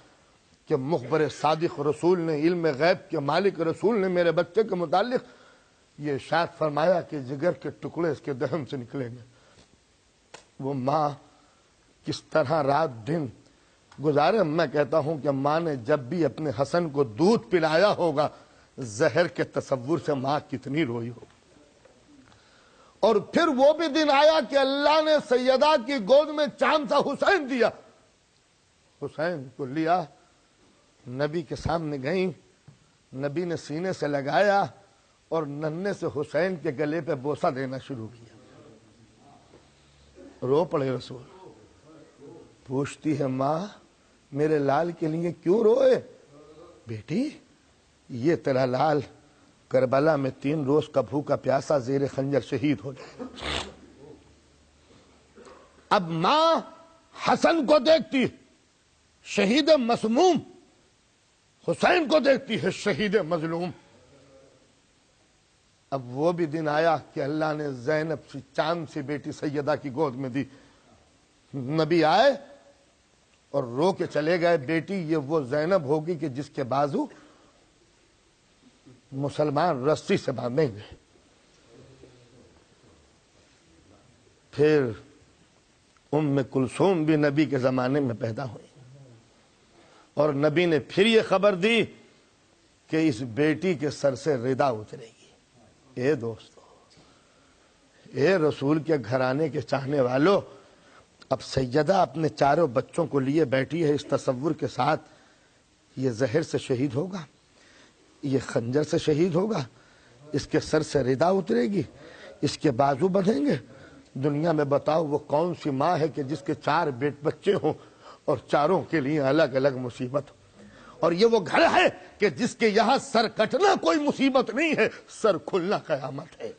کہ مخبر صادق رسول نے، علم غیب کے مالک رسول نے میرے بچے کے متعلق یہ ارشاد فرمایا کہ جگر کے ٹکڑے اس کے دہن سے نکلیں گے. وہ ماں کس طرح رات دن گزارے. میں کہتا ہوں کہ ماں نے جب بھی اپنے حسن کو دودھ پلایا ہوگا، زہر کے تصور سے ماں کتنی روئی ہو. اور پھر وہ بھی دن آیا کہ اللہ نے سیدہ کی گود میں چاند سا حسین دیا. حسین کو لیا، نبی کے سامنے گئیں، نبی نے سینے سے لگایا اور ننھے سے حسین کے گلے پہ بوسہ دینا شروع کیا. رو پڑے رسول. پوچھتی ہے ماں میرے لال کے لیے کیوں روئے؟ بیٹی یہ تیرا لال کربلا میں 3 روز کا بھوکا پیاسا زیر خنجر شہید ہو جائے. اب ماں حسن کو دیکھتی شہید مسموم، حسین کو دیکھتی ہے شہید مظلوم. اب وہ بھی دن آیا کہ اللہ نے زینب سی چاند سی بیٹی سیدہ کی گود میں دی. نبی آئے اور رو کے چلے گئے، بیٹی یہ وہ زینب ہوگی کہ جس کے بازو مسلمان رسی سے باندھیں گے. پھر ام کلثوم بھی نبی کے زمانے میں پیدا ہوئی اور نبی نے پھر یہ خبر دی کہ اس بیٹی کے سر سے ردا اترے گی. اے دوستو، اے رسول کے گھرانے کے چاہنے والوں، اب سیدہ اپنے 4 بچوں کو لیے بیٹھی ہے اس تصور کے ساتھ یہ زہر سے شہید ہوگا، یہ خنجر سے شہید ہوگا، اس کے سر سے ردا اترے گی، اس کے بازو بندھیں گے. دنیا میں بتاؤ وہ کون سی ماں ہے کہ جس کے 4 بچے ہوں اور چاروں کے لیے الگ الگ مصیبت ہو. اور یہ وہ گھر ہے کہ جس کے یہاں سر کٹنا کوئی مصیبت نہیں ہے، سر کھلنا قیامت ہے.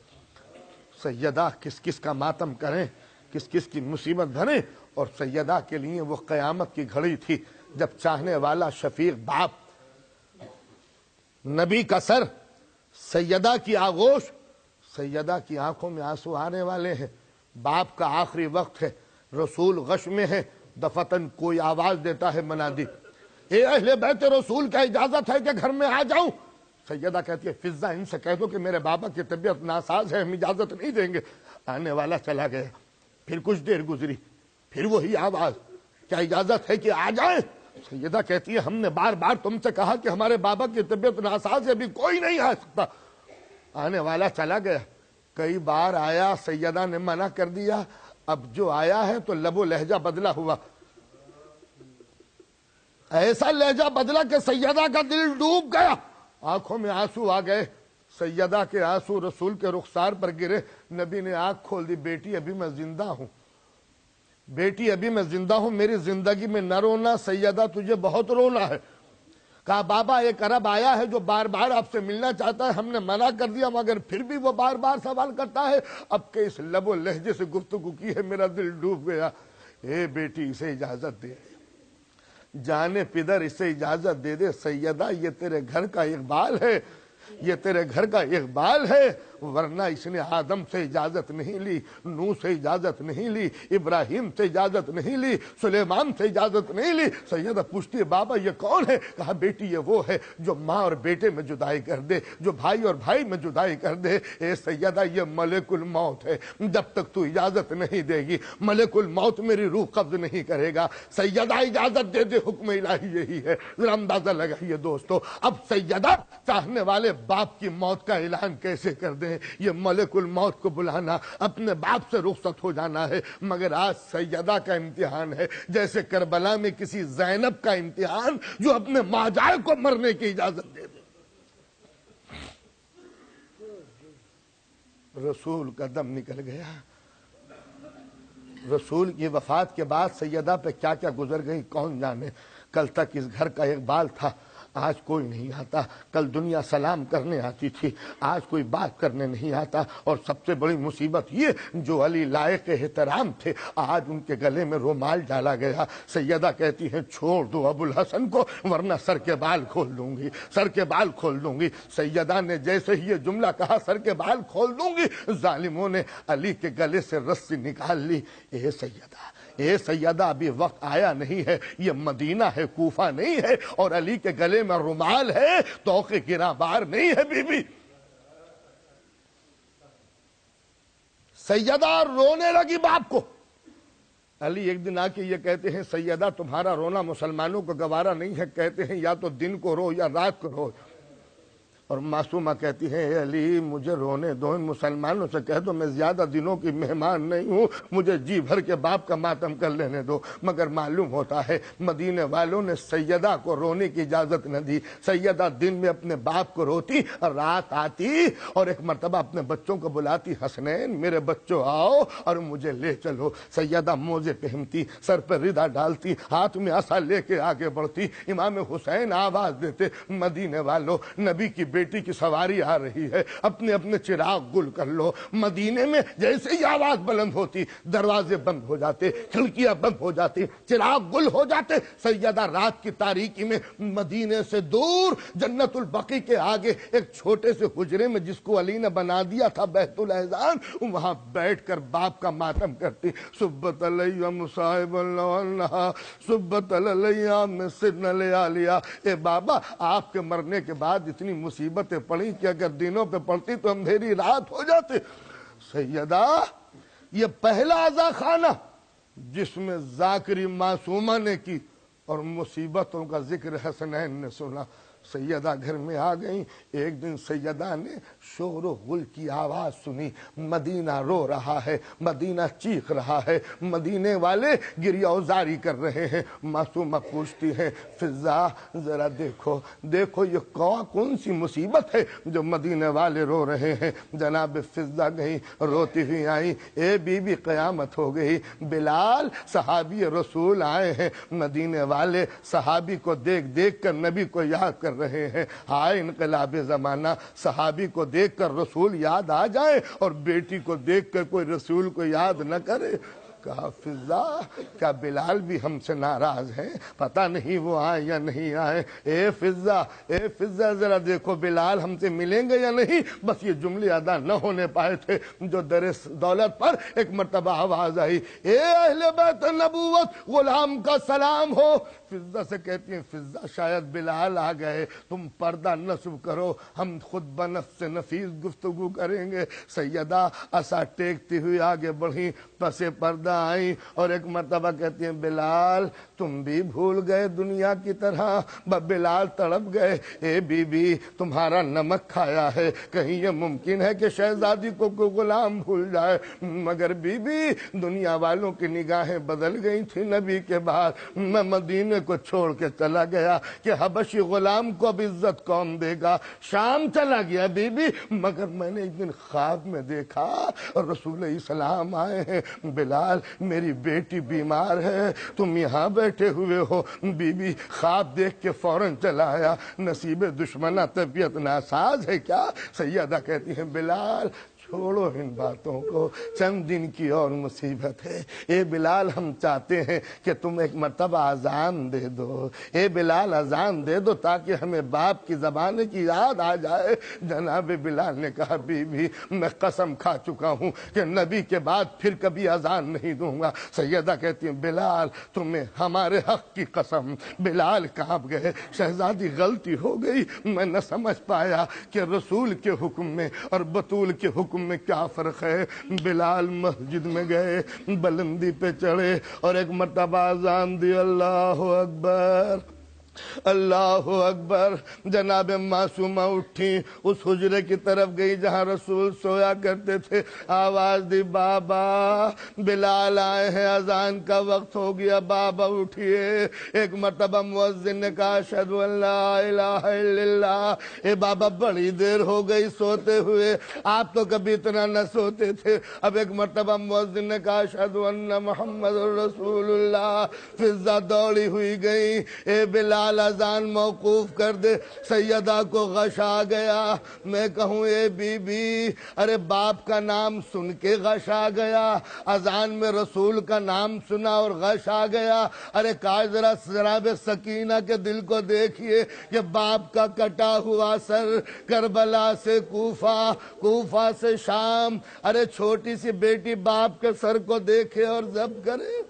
سیدہ کس کس کا ماتم کریں، کس کس کی مصیبت بھریں. اور سیدہ کے لیے وہ قیامت کی گھڑی تھی جب چاہنے والا شفیق باپ، نبی کا سر، سیدہ کی آغوش، سیدہ کی آنکھوں میں آنسو آنے والے ہیں، باپ کا آخری وقت ہے، رسول غش میں ہے، دفتن کوئی آواز دیتا ہے منادی، اے اہل بیت رسول کا اجازت ہے کہ گھر میں آ جاؤں. سیدہ کہتی ہے فضہ ان سے کہہ دو کہ میرے بابا کی طبیعت ناساز ہے، ہم اجازت نہیں دیں گے. آنے والا چلا گیا. پھر کچھ دیر گزری، پھر وہی آواز، کیا اجازت ہے کہ آ جائیں؟ سیدہ کہتی ہے ہم نے بار بار تم سے کہا کہ ہمارے بابا کی طبیعت ناساز ہے، ابھی کوئی نہیں آ سکتا. آنے والا چلا گیا. کئی بار آیا، سیدہ نے منع کر دیا. اب جو آیا ہے تو لب و لہجہ بدلا ہوا، ایسا لہجہ بدلا کہ سیدہ کا دل ڈوب گیا، آنکھوں میں آنسو آ گئے. سیدہ کے آنسو رسول کے رخسار پر گرے. نبی نے آنکھ کھول دی. بیٹی ابھی میں زندہ ہوں، بیٹی ابھی میں زندہ ہوں، میری زندگی میں نہ رونا، سیدہ تجھے بہت رونا ہے. کہا بابا ایک عرب آیا ہے جو بار بار آپ سے ملنا چاہتا ہے، ہم نے منع کر دیا مگر پھر بھی وہ بار بار سوال کرتا ہے. اب کہ اس لب و لہجے سے گفتگو کی ہے میرا دل ڈوب گیا. اے بیٹی اسے اجازت دے دے، جانے پدر اسے اجازت دے دے. سیدہ یہ تیرے گھر کا اقبال ہے، یہ تیرے گھر کا اقبال ہے، ورنہ اس نے آدم سے اجازت نہیں لی، نوح سے اجازت نہیں لی، ابراہیم سے اجازت نہیں لی، سلیمان سے اجازت نہیں لی. سیدہ پوچھتی ہے بابا یہ کون ہے؟ کہا بیٹی یہ وہ ہے جو ماں اور بیٹے میں جدائی کر دے، جو بھائی اور بھائی میں جدائی کر دے. اے سیدہ یہ ملک الموت ہے، جب تک تو اجازت نہیں دے گی ملک الموت میری روح قبض نہیں کرے گا. سیدہ اجازت دے دے، حکم الہی یہی ہے. ذرا اندازہ لگائیے دوستو، اب سیدہ چاہنے والے باپ کی موت کا اعلان کیسے کر دیں؟ یہ ملک الموت کو بلانا، اپنے باپ سے رخصت ہو جانا ہے۔ مگر آج سیدہ کا امتحان ہے، جیسے کربلا میں کسی زینب کا امتحان جو اپنے ماجائے کو مرنے کی اجازت دے دے۔ رسول کا دم نکل گیا۔ رسول کی وفات کے بعد سیدہ پہ کیا کیا گزر گئی کون جانے۔ کل تک اس گھر کا اقبال تھا، آج کوئی نہیں آتا۔ کل دنیا سلام کرنے آتی تھی، آج کوئی بات کرنے نہیں آتا۔ اور سب سے بڑی مصیبت یہ، جو علی لائق احترام تھے، آج ان کے گلے میں رومال ڈالا گیا۔ سیدہ کہتی ہیں چھوڑ دو ابو الحسن کو ورنہ سر کے بال کھول دوں گی، سر کے بال کھول دوں گی۔ سیدہ نے جیسے ہی یہ جملہ کہا، سر کے بال کھول دوں گی، ظالموں نے علی کے گلے سے رسی نکال لی۔ اے سیدہ، اے سیدہ، ابھی وقت آیا نہیں ہے، یہ مدینہ ہے، کوفہ نہیں ہے، اور علی کے گلے میں رومال ہے، توق گراں بار نہیں ہے بی بی۔ سیدہ رونے لگی باپ کو۔ علی ایک دن آ کے یہ کہتے ہیں سیدہ تمہارا رونا مسلمانوں کو گوارا نہیں ہے، کہتے ہیں یا تو دن کو رو یا رات کو رو۔ اور معصومہ کہتی ہے اے علی مجھے رونے دو، ان مسلمانوں سے کہہ دو میں زیادہ دنوں کی مہمان نہیں ہوں، مجھے جی بھر کے باپ کا ماتم کر لینے دو۔ مگر معلوم ہوتا ہے مدینے والوں نے سیدہ کو رونے کی اجازت نہ دی۔ سیدہ دن میں اپنے باپ کو روتی، رات آتی اور ایک مرتبہ اپنے بچوں کو بلاتی، حسنین میرے بچوں آؤ اور مجھے لے چلو۔ سیدہ موزے پہنتی، سر پر ردا ڈالتی، ہاتھ میں عصا لے کے آگے بڑھتی۔ امام حسین آواز دیتے، مدینے والوں نبی کی بیٹی کی سواری آ رہی ہے، اپنے اپنے چراغ گل کر لو۔ مدینے میں جیسے ہی آواز بلند ہوتی، دروازے بند ہو جاتے، کھڑکیاں بند ہو جاتی، چراغ گل ہو جاتے۔ سیدہ رات کی تاریکی میں مدینے سے دور جنت البقیع کے آگے ایک چھوٹے سے حجرے میں، جس کو علی نے بنا دیا تھا بیت الاحزان، وہاں بیٹھ کر باپ کا ماتم کرتی۔ سبت علیہ مصائب اللہ، سبت علیہ مسن لیا۔ اے بابا آپ کے مرنے کے بعد اتنی مصیبتیں پڑی کہ اگر دنوں پہ پڑتی تو اندھیری رات ہو جاتے۔ سیدہ یہ پہلا عزا خانہ جس میں ذاکری معصومہ نے کی اور مصیبتوں کا ذکر حسنین نے سنا۔ سیدہ گھر میں آ گئیں۔ ایک دن سیدہ نے شور و غل کی آواز سنی، مدینہ رو رہا ہے، مدینہ چیخ رہا ہے، مدینے والے گریہ وزاری کر رہے ہیں۔ معصومہ پوچھتی ہیں فضا ذرا دیکھو دیکھو یہ کون سی مصیبت ہے جو مدینے والے رو رہے ہیں۔ جناب فضا گئی، روتی ہوئی آئی، اے بی بی قیامت ہو گئی، بلال صحابی رسول آئے ہیں، مدینے والے صحابی کو دیکھ دیکھ کر نبی کو یاد کر رہے ہیں۔ ہائے انقلاب زمانہ، صحابی کو دیکھ کر رسول یاد آ جائے اور بیٹی کو دیکھ کر کوئی رسول کو یاد نہ کرے۔ کہا فضا کیا بلال بھی ہم سے ناراض ہیں؟ پتہ نہیں وہ آئے یا نہیں آئے۔ اے فضا ذرا دیکھو بلال ہم سے ملیں گے یا نہیں؟ بس یہ جملے ادا نہ ہونے پائے تھے جو در دولت پر ایک مرتبہ آواز آئی، اے اہل بیت نبوت غلام کا سلام ہو۔ فضا سے کہتی ہیں فضا شاید بلال آ گئے، تم پردہ نصب کرو، ہم خود بنفس نفیس گفتگو کریں گے۔ سیدہ عصا ٹیکتی ہوئی آگے بڑھی، پس پردہ آئی اور ایک مرتبہ کہتی ہیں بلال تم بھی بھول گئے دنیا کی طرح؟ بلال تڑپ گئے، اے بی بی تمہارا نمک کھایا ہے، کہیں یہ ممکن ہے کہ شہزادی کو کوئی غلام بھول جائے؟ مگر بی بی دنیا والوں کی نگاہیں بدل گئی تھی نبی کے بعد، میں مدینے کو چھوڑ کے چلا گیا کہ حبشی غلام کو اب عزت کون دے گا، شام چلا گیا بی بی، مگر میں نے ایک دن خواب میں دیکھا رسول اسلام آئے ہیں، بلال میری بیٹی بیمار ہے، تم یہاں بیٹھے ہوئے ہو۔ بی بی خواب دیکھ کے فوراً چلا آیا، نصیب دشمنہ طبیعت ناساز ہے کیا؟ سیدہ کہتی ہیں بلال چھوڑو ان باتوں کو، چند دن کی اور مصیبت ہے۔ اے بلال ہم چاہتے ہیں کہ تم ایک مرتبہ اذان دے دو، اے بلال اذان دے دو تاکہ ہمیں باپ کی زبان کی یاد آ جائے۔ جناب بلال نے کہا بی بی میں قسم کھا چکا ہوں کہ نبی کے بعد پھر کبھی اذان نہیں دوں گا۔ سیدہ کہتی ہیں بلال تمہیں ہمارے حق کی قسم۔ بلال کانپ گئے، شہزادی غلطی ہو گئی، میں نہ سمجھ پایا کہ رسول کے حکم میں اور بطول کے حکم میں کیا فرق ہے۔ بلال مسجد میں گئے، بلندی پہ چڑھے اور ایک مرتبہ اذان دی، اللہ اکبر۔ اللہ اکبر۔ جناب معصومہ اٹھی، اس حجرے کی طرف گئی جہاں رسول سویا کرتے تھے، آواز دی بابا بلال آئے ہیں، اذان کا وقت ہو گیا، بابا اٹھئے۔ ایک مرتبہ مؤذن نے کہا اشہد ان لا الہ الا اللہ۔ اے بابا بڑی دیر ہو گئی سوتے ہوئے، آپ تو کبھی اتنا نہ سوتے تھے۔ اب ایک مرتبہ مؤذن نے کہا اشہد ان محمد رسول اللہ۔ فضا دوڑی ہوئی گئی، اے بلال اذان موقوف کر دے، سیدہ کو غش آ گیا۔ میں کہوں اے بی بی، ارے باپ کا نام سن کے غش آ گیا، اذان میں رسول کا نام سنا اور غش آ گیا۔ ارے کاش ذرا جناب سکینہ کے دل کو دیکھیے کہ باپ کا کٹا ہوا سر، کربلا سے کوفہ، کوفہ سے شام، ارے چھوٹی سی بیٹی باپ کے سر کو دیکھے اور ضبط کرے۔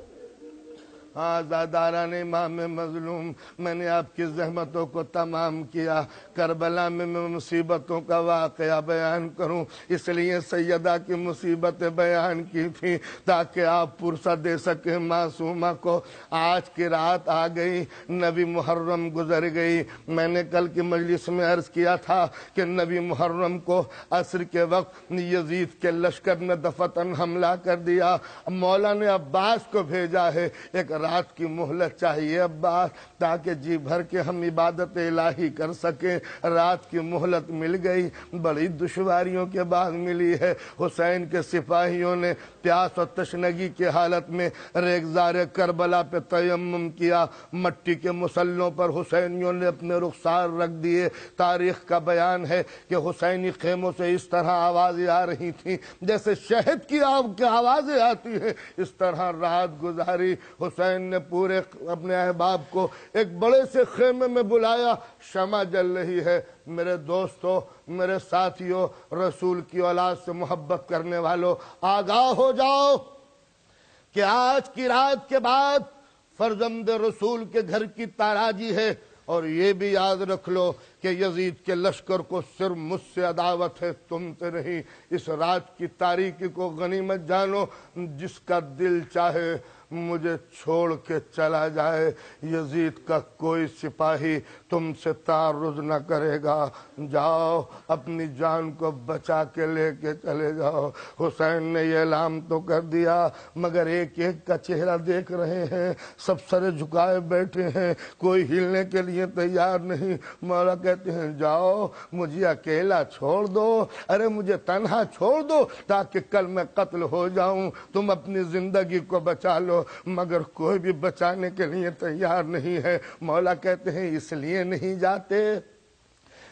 آزاداران امام مظلوم، میں نے آپ کی زحمتوں کو تمام کیا، کربلا میں مصیبتوں کا واقعہ بیان کروں، اس لیے سیدہ کی مصیبتیں بیان کی تھی تاکہ آپ پرسہ دے سکیں معصومہ کو۔ آج کی رات آ گئی، نبی محرم گزر گئی۔ میں نے کل کی مجلس میں عرض کیا تھا کہ نبی محرم کو عصر کے وقت یزید کے لشکر نے دفتن حملہ کر دیا۔ مولا نے عباس کو بھیجا ہے، ایک رات کی مہلت چاہیے عباس، تاکہ جی بھر کے ہم عبادت الہی کر سکیں۔ رات کی مہلت مل گئی، بڑی دشواریوں کے بعد ملی ہے۔ حسین کے سپاہیوں نے پیاس اور تشنگی کی حالت میں ریگزار کربلا پہ تیمم کیا، مٹی کے مسلوں پر حسینیوں نے اپنے رخسار رکھ دیے۔ تاریخ کا بیان ہے کہ حسینی خیموں سے اس طرح آوازیں آ رہی تھیں جیسے شہد کی آوازیں آتی ہیں، اس طرح رات گزاری۔ حسین نے پورے اپنے احباب کو ایک بڑے سے خیمے میں بلایا، شمع جل رہی ہے۔ میرے دوستو، میرے ساتھیوں، رسول کی اولاد سے محبت کرنے والوں، آگاہ ہو جاؤ کہ آج کی رات کے بعد فرزند رسول کے گھر کی تاراجی ہے، اور یہ بھی یاد رکھ لو کہ یزید کے لشکر کو صرف مجھ سے عداوت ہے، تم سے نہیں۔ اس رات کی تاریکی کو غنیمت جانو، جس کا دل چاہے مجھے چھوڑ کے چلا جائے، یزید کا کوئی سپاہی تم سے تعرض نہ کرے گا، جاؤ اپنی جان کو بچا کے لے کے چلے جاؤ۔ حسین نے یہ اعلان تو کر دیا، مگر ایک ایک کا چہرہ دیکھ رہے ہیں، سب سر جھکائے بیٹھے ہیں، کوئی ہلنے کے لیے تیار نہیں۔ مولا کہتے ہیں جاؤ مجھے اکیلا چھوڑ دو، ارے مجھے تنہا چھوڑ دو تاکہ کل میں قتل ہو جاؤں، تم اپنی زندگی کو بچا لو۔ مگر کوئی بھی بچانے کے لیے تیار نہیں ہے۔ مولا کہتے ہیں اس لیے نہیں جاتے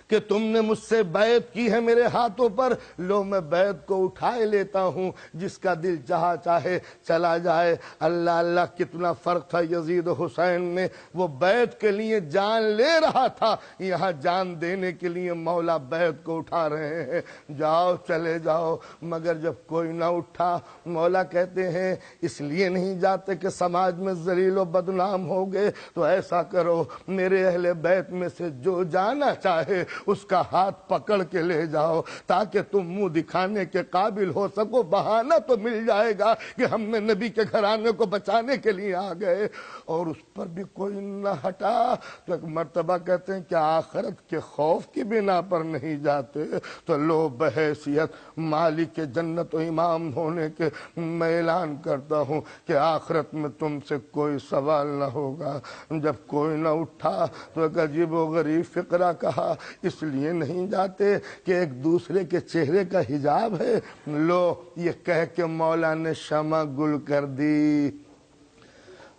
کہ تم نے مجھ سے بیعت کی ہے میرے ہاتھوں پر، لو میں بیعت کو اٹھائے لیتا ہوں، جس کا دل جہاں چاہے چلا جائے۔ اللہ اللہ کتنا فرق تھا یزید و حسین میں، وہ بیعت کے لیے جان لے رہا تھا، یہاں جان دینے کے لیے مولا بیعت کو اٹھا رہے ہیں، جاؤ چلے جاؤ۔ مگر جب کوئی نہ اٹھا، مولا کہتے ہیں اس لیے نہیں جاتے کہ سماج میں ذلیل و بدنام ہو گئے، تو ایسا کرو میرے اہل بیت میں سے جو جانا چاہے اس کا ہاتھ پکڑ کے لے جاؤ، تاکہ تم منہ دکھانے کے قابل ہو سکو، بہانہ تو مل جائے گا کہ ہم نے نبی کے گھرانے کو بچانے کے لیے آ گئے۔ اور اس پر بھی کوئی نہ ہٹا تو ایک مرتبہ کہتے ہیں کہ آخرت کے خوف کی بنا پر نہیں جاتے، تو لو بحیثیت مالک جنت و امام ہونے کے میں اعلان کرتا ہوں کہ آخرت میں تم سے کوئی سوال نہ ہوگا۔ جب کوئی نہ اٹھا تو ایک عجیب و غریب فقرہ کہا، اس لیے نہیں جاتے کہ ایک دوسرے کے چہرے کا حجاب ہے۔ لو یہ کہہ کے مولا نے شمع گل کر دی،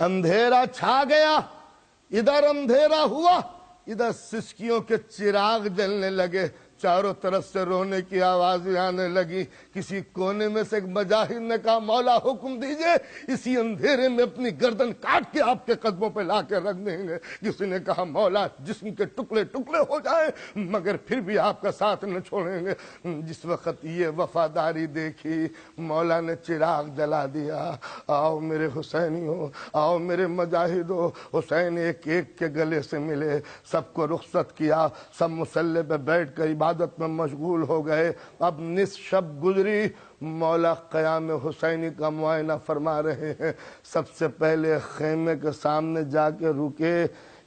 اندھیرا چھا گیا، ادھر اندھیرا ہوا، ادھر سسکیوں کے چراغ جلنے لگے، چاروں طرف سے رونے کی آوازیں آنے لگی۔ کسی کونے میں سے ایک مجاہد نے کہا مولا حکم دیجئے، اسی اندھیرے میں اپنی گردن کاٹ کے آپ کے قدموں پہ لا کے رکھ دیں گے۔ کسی نے کہا مولا جسم کے ٹکڑے ٹکڑے ہو جائیں مگر پھر بھی آپ کا ساتھ نہ چھوڑیں گے۔ جس وقت یہ وفاداری دیکھی، مولا نے چراغ جلا دیا۔ آؤ میرے حسینیوں، آؤ میرے مجاہدوں۔ حسین ایک ایک کے گلے سے ملے، سب کو رخصت کیا، سب مصلی پہ بیٹھ کر عبادت میں مشغول ہو گئے۔ اب نصف شب گزری، مولا قیام حسینی کا معائنہ فرما رہے ہیں۔ سب سے پہلے خیمے کے سامنے جا کے رکے،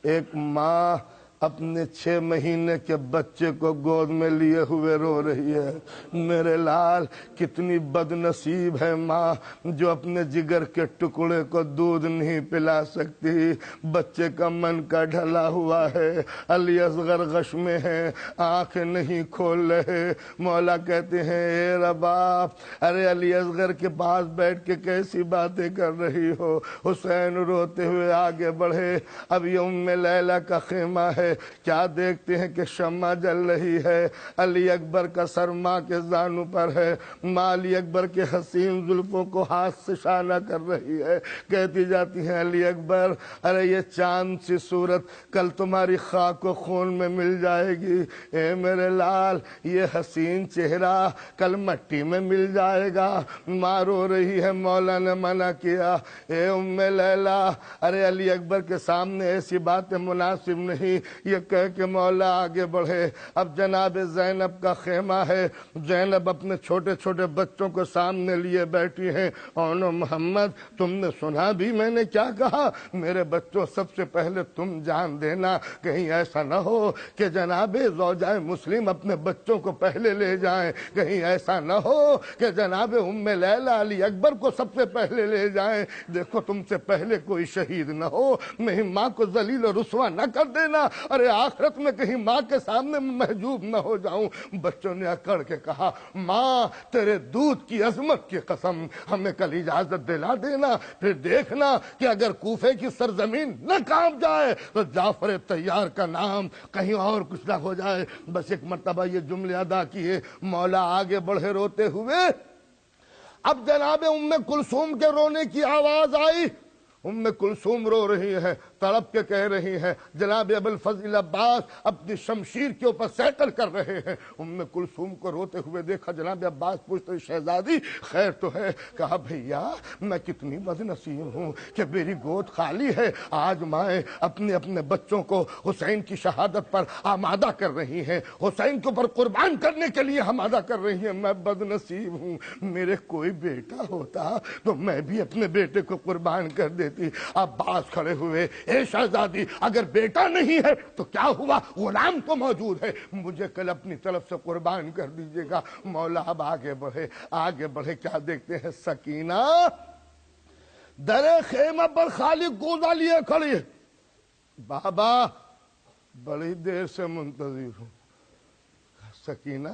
ایک ماں اپنے 6 مہینے کے بچے کو گود میں لیے ہوئے رو رہی ہے۔ میرے لال کتنی بد نصیب ہے ماں جو اپنے جگر کے ٹکڑے کو دودھ نہیں پلا سکتی، بچے کا من کا ڈھلا ہوا ہے، علی اصغر غش میں ہے، آنکھیں نہیں کھول رہے۔ مولا کہتے ہیں اے رباب، ارے علی اصغر کے پاس بیٹھ کے کیسی باتیں کر رہی ہو۔ حسین روتے ہوئے آگے بڑھے۔ اب یہ ام لیلہ کا خیمہ ہے، کیا دیکھتے ہیں کہ شمع جل رہی ہے، علی اکبر کا سر ماں کے زانو پر ہے، ماں علی اکبر کے حسین زلفوں کو ہاتھ سے شانہ کر رہی ہے، کہتی جاتی ہیں علی اکبر ارے یہ چاند سی صورت کل تمہاری خاک و خون میں مل جائے گی، اے میرے لال یہ حسین چہرہ کل مٹی میں مل جائے گا۔ ماں رو رہی ہے، مولا نے منع کیا، اے ام لیلہ ارے علی اکبر کے سامنے ایسی باتیں مناسب نہیں۔ یہ کہہ کے مولا آگے بڑھے۔ اب جناب زینب کا خیمہ ہے، زینب اپنے چھوٹے چھوٹے بچوں کو سامنے لیے بیٹھی ہیں۔ اونو محمد تم نے سنا بھی میں نے کیا کہا؟ میرے بچوں سب سے پہلے تم جان دینا، کہیں ایسا نہ ہو کہ جناب زوجہ مسلم اپنے بچوں کو پہلے لے جائیں، کہیں ایسا نہ ہو کہ جناب ام لیلہ علی اکبر کو سب سے پہلے لے جائیں۔ دیکھو تم سے پہلے کوئی شہید نہ ہو، میری ماں کو ذلیل و رسوا نہ کر دینا، ارے آخرت میں کہیں ماں کے سامنے محجوب نہ ہو جاؤں۔ بچوں نے اکڑ کے کہا ماں تیرے دودھ کی عظمت کی قسم ہمیں کل اجازت دلا دینا، پھر دیکھنا کہ اگر کوفے کی سرزمین نہ کانپ جائے تو جعفر طیار کا نام کہیں اور کچھ نہ ہو جائے۔ بس ایک مرتبہ یہ جملے ادا کیے، مولا آگے بڑھے روتے ہوئے۔ اب جناب ام کلثوم کے رونے کی آواز آئی۔ ام کلثوم رو رہی ہے، تڑپ کے کہہ رہی ہیں، جناب ابوالفضل عباس اپنی شمشیر کے اوپر سیکل کر رہے ہیں۔ ام کلثوم کو روتے ہوئے دیکھا، جناب عباس پوچھتے شہزادی خیر تو ہے؟ کہا بھیا میں کتنی بد نصیب ہوں کہ میری گود خالی ہے، آج مائیں اپنے اپنے بچوں کو حسین کی شہادت پر آمادہ کر رہی ہیں، حسین کے اوپر قربان کرنے کے لیے آمادہ کر رہی ہیں، میں بد نصیب ہوں، میرے کوئی بیٹا ہوتا تو میں بھی اپنے بیٹے کو قربان کر دیتی۔ عباس کھڑے ہوئے، اے شہزادی اگر بیٹا نہیں ہے تو کیا ہوا، غلام تو موجود ہے، مجھے کل اپنی طرف سے قربان کر دیجئے گا۔ مولا اب آگے بڑھے، کیا دیکھتے ہیں، سکینہ در خیمہ پر خالی کوزہ لیے کھڑی ہے۔ بابا بڑی دیر سے منتظر ہوں۔ سکینہ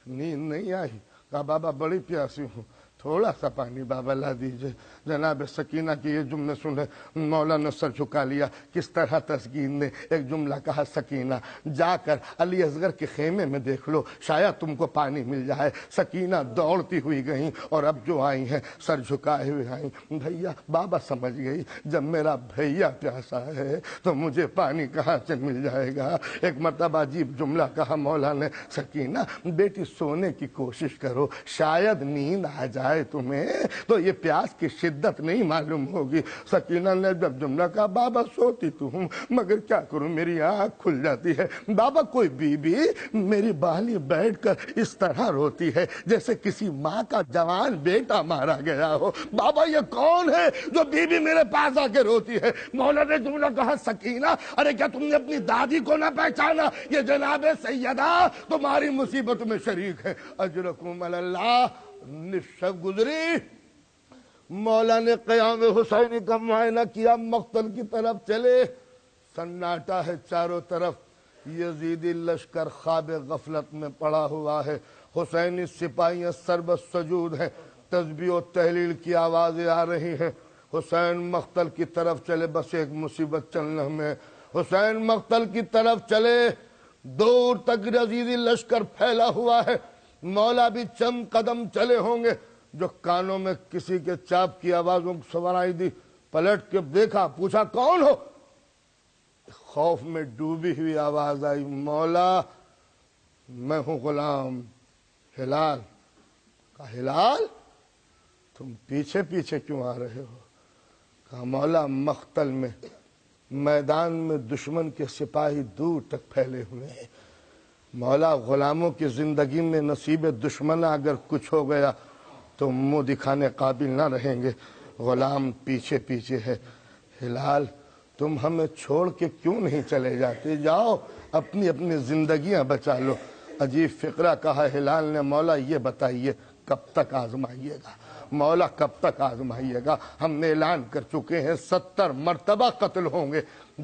نیند نہیں آئی؟ کہا بابا بڑی پیاسی ہوں، تھوڑا سا پانی بابا لا دیجئے۔ جناب سکینہ کی یہ جملے سنے مولا نے سر جھکا لیا۔ کس طرح تسکین نے ایک جملہ کہا، سکینہ جا کر علی اصغر کے خیمے میں دیکھ لو، شاید تم کو پانی مل جائے۔ سکینہ دوڑتی ہوئی گئیں اور اب جو آئی ہیں سر جھکائے ہوئے آئیں۔ بھیا بابا سمجھ گئی جب میرا بھیا پیاسا ہے تو مجھے پانی کہاں سے مل جائے گا۔ ایک مرتبہ عجیب جملہ کہا مولا نے، سکینہ بیٹی سونے کی کوشش کرو، شاید نیند آ جائے تمہیں تو یہ پیاس کی شدت نہیں معلوم ہوگی۔ سکینہ نے جب جملہ کہا بابا سوتی تو ہوں مگر کیا کروں میری آنکھ کھل جاتی ہے۔ بابا کوئی بی بی میری بالی بیٹھ کر اس طرح روتی ہے جیسے کسی ماں کا جوان بیٹا مارا گیا ہو۔ بابا یہ کون ہے جو بی بی میرے پاس آ کے روتی ہے؟ مولا نے جملہ کہا، سکینہ ارے کیا تم نے اپنی دادی کو نہ پہچانا؟ یہ جناب سیدہ تمہاری مصیبت میں شریک ہے۔ اجرکم اللہ۔ نصف شب گزری، مولا نے قیام حسینی کا معائنہ کیا، مقتل کی طرف چلے، سناٹا ہے چاروں طرف، یزیدی لشکر خواب غفلت میں پڑا ہوا ہے، حسینی سپاہیاں سربت سجود ہیں، تسبیح و تحلیل کی آوازیں آ رہی ہیں۔ حسین مقتل کی طرف چلے، بس ایک مصیبت چلنے میں، حسین مقتل کی طرف چلے، دور تک یزیدی لشکر پھیلا ہوا ہے، مولا بھی چند قدم چلے ہوں گے، جو کانوں میں کسی کے چاپ کی آوازوں کو سنائی دی، پلٹ کے دیکھا، پوچھا کون ہو؟ خوف میں ڈوبی ہوئی آواز آئی، مولا میں ہوں غلام ہلال۔ کہا ہلال تم پیچھے پیچھے کیوں آ رہے ہو؟ کہا مولا مقتل میں میدان میں دشمن کے سپاہی دور تک پھیلے ہوئے ہیں، مولا غلاموں کی زندگی میں نصیب دشمن اگر کچھ ہو گیا تو منہ دکھانے قابل نہ رہیں گے، غلام پیچھے پیچھے ہے۔ ہلال تم ہمیں چھوڑ کے کیوں نہیں چلے جاتے؟ جاؤ اپنی اپنی زندگیاں بچا لو۔ عجیب فقرہ کہا ہلال نے، مولا یہ بتائیے کب تک آزمائیے گا؟ مولا کب تک آزمائیے گا؟ ہم نے اعلان کر چکے ہیں 70 مرتبہ قتل ہوں گے۔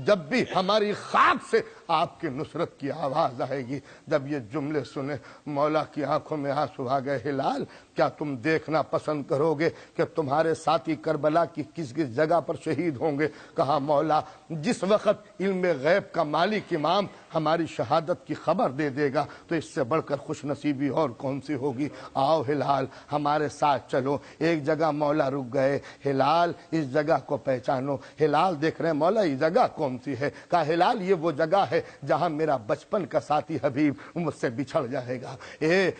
جب بھی ہماری خاک سے آپ کی نصرت کی آواز آئے گی۔ جب یہ جملے سنے مولا کی آنکھوں میں آنسو آ گئے۔ ہلال کیا تم دیکھنا پسند کرو گے کہ تمہارے ساتھی کربلا کی کس کس جگہ پر شہید ہوں گے؟ کہا مولا جس وقت علم غیب کا مالک امام ہماری شہادت کی خبر دے دے گا تو اس سے بڑھ کر خوش نصیبی اور کون سی ہوگی؟ آؤ ہلال ہمارے ساتھ چلو۔ ایک جگہ مولا رک گئے۔ ہلال اس جگہ کو پہچانو۔ ہلال دیکھ رہے ہیں مولا یہ جگہ کون سی ہے؟ کہا ہلال یہ وہ جگہ ہے جہاں میرا بچپن کا ساتھی حبیب مجھ سے بچھڑ جائے گا۔ اے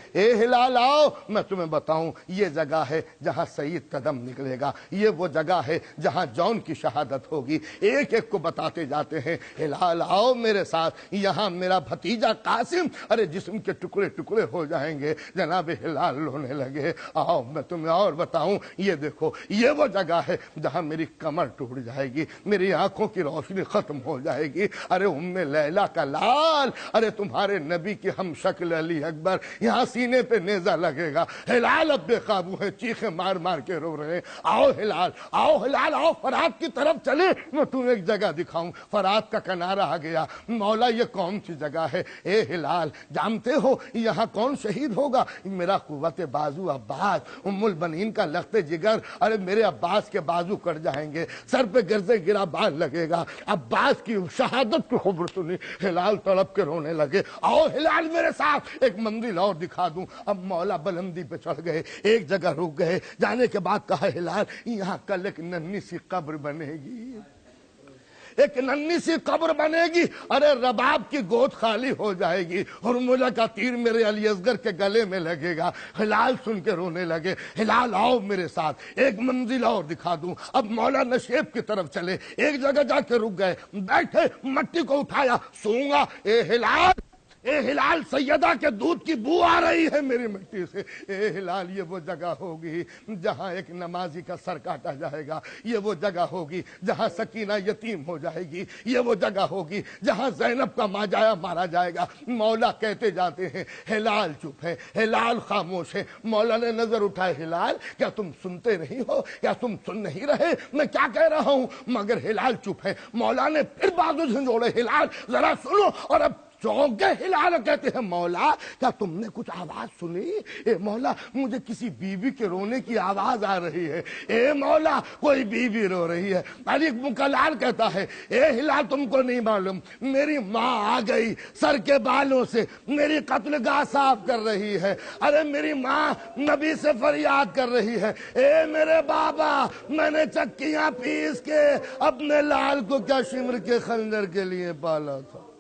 ہلال آؤ میں تمہیں بتاؤں، یہ جگہ ہے جہاں سید قدم نکلے گا، یہ وہ جگہ ہے جہاں جون کی شہادت ہوگی۔ ایک ایک کو بتاتے جاتے ہیں۔ ہلال آؤ میرے ساتھ، یہاں میرا بھتیجا قاسم ارے جسم کے ٹکڑے ٹکڑے ہو جائیں گے۔ جناب ہلال رونے لگے۔ آؤ میں تمہیں اور بتاؤں، یہ دیکھو یہ وہ جگہ ہے جہاں میری کمر ٹوٹ جائے گی، میری آنکھوں کی روشنی ختم ہو جائے گی۔ ارے ام لیلا کا لال، ارے تمہارے نبی کی ہم شکل علی اکبر، یہاں سینے پہ نیزہ لگے گا۔ ہلال اب بے قابو ہے، چیخیں مار مار کے رو رہے ہیں۔ آؤ ہلال آؤ ہلال آؤ فرات کی طرف چلے، میں تمہیں ایک جگہ دکھاؤں۔ فرات کا کنارہ آ گیا۔ مولا یہ کون سی جگہ ہے؟ اے ہلال جانتے ہو یہاں کون شہید ہوگا؟ میرا قوت بازو عباس، ام البنین کا لخت جگر۔ ارے میرے عباس کے بازو کٹ جائیں گے، سر پہ گرزے گرا بال لگے گا۔ عباس کی شہادت کی خبر سنی، ہلال تڑپ کے رونے لگے۔ آؤ ہلال میرے ساتھ ایک منزل اور دکھا دوں۔ اب مولا بلندی پہ چڑھ گئے، ایک جگہ رک گئے۔ جانے کے بعد کہا ہلال یہاں کل ایک ننھی سی قبر بنے گی، ایک ننھی سی قبر بنے گی۔ ارے رباب کی گود خالی ہو جائے گی، اور مولا کا تیر میرے علی اصغر کے گلے میں لگے گا۔ ہلال سن کے رونے لگے۔ ہلال آؤ میرے ساتھ ایک منزل اور دکھا دوں۔ اب مولا نشیب کی طرف چلے، ایک جگہ جا کے رک گئے، بیٹھے، مٹی کو اٹھایا، سونگا۔ اے ہلال سیدہ کے دودھ کی بو آ رہی ہے میری مٹی سے۔ اے ہلال یہ وہ جگہ ہوگی جہاں ایک نمازی کا سر کاٹا جائے گا، یہ وہ جگہ ہوگی جہاں سکینہ یتیم ہو جائے گی، یہ وہ جگہ ہوگی جہاں زینب کا ماجایا مارا جائے گا۔ مولا کہتے جاتے ہیں، ہلال چپ ہے، ہلال خاموش ہے۔ مولا نے نظر اٹھائے، ہلال کیا تم سنتے نہیں ہو؟ کیا تم سن نہیں رہے میں کیا کہہ رہا ہوں؟ مگر ہلال چپ ہے۔ مولا نے پھر بازو جھنجھوڑے، ہلال ذرا سنو۔ اور اب چونک گئے ہلال، کہتے ہیں مولا کیا تم نے کچھ آواز سنی؟ اے مولا مجھے کسی بیوی کے رونے کی آواز آ رہی ہے۔ اے مولا کوئی بیوی رو رہی ہے۔ علی مکلال کہتا ہے، اے ہلال تم کو نہیں معلوم میری ماں آ گئی سر کے بالوں سے میری قتل گاہ صاف کر رہی ہے۔ ارے میری ماں نبی سے فریاد کر رہی ہے، اے میرے بابا میں نے چکیاں پیس کے اپنے لال کو کیا شمر کے خنجر کے لیے پالا تھا۔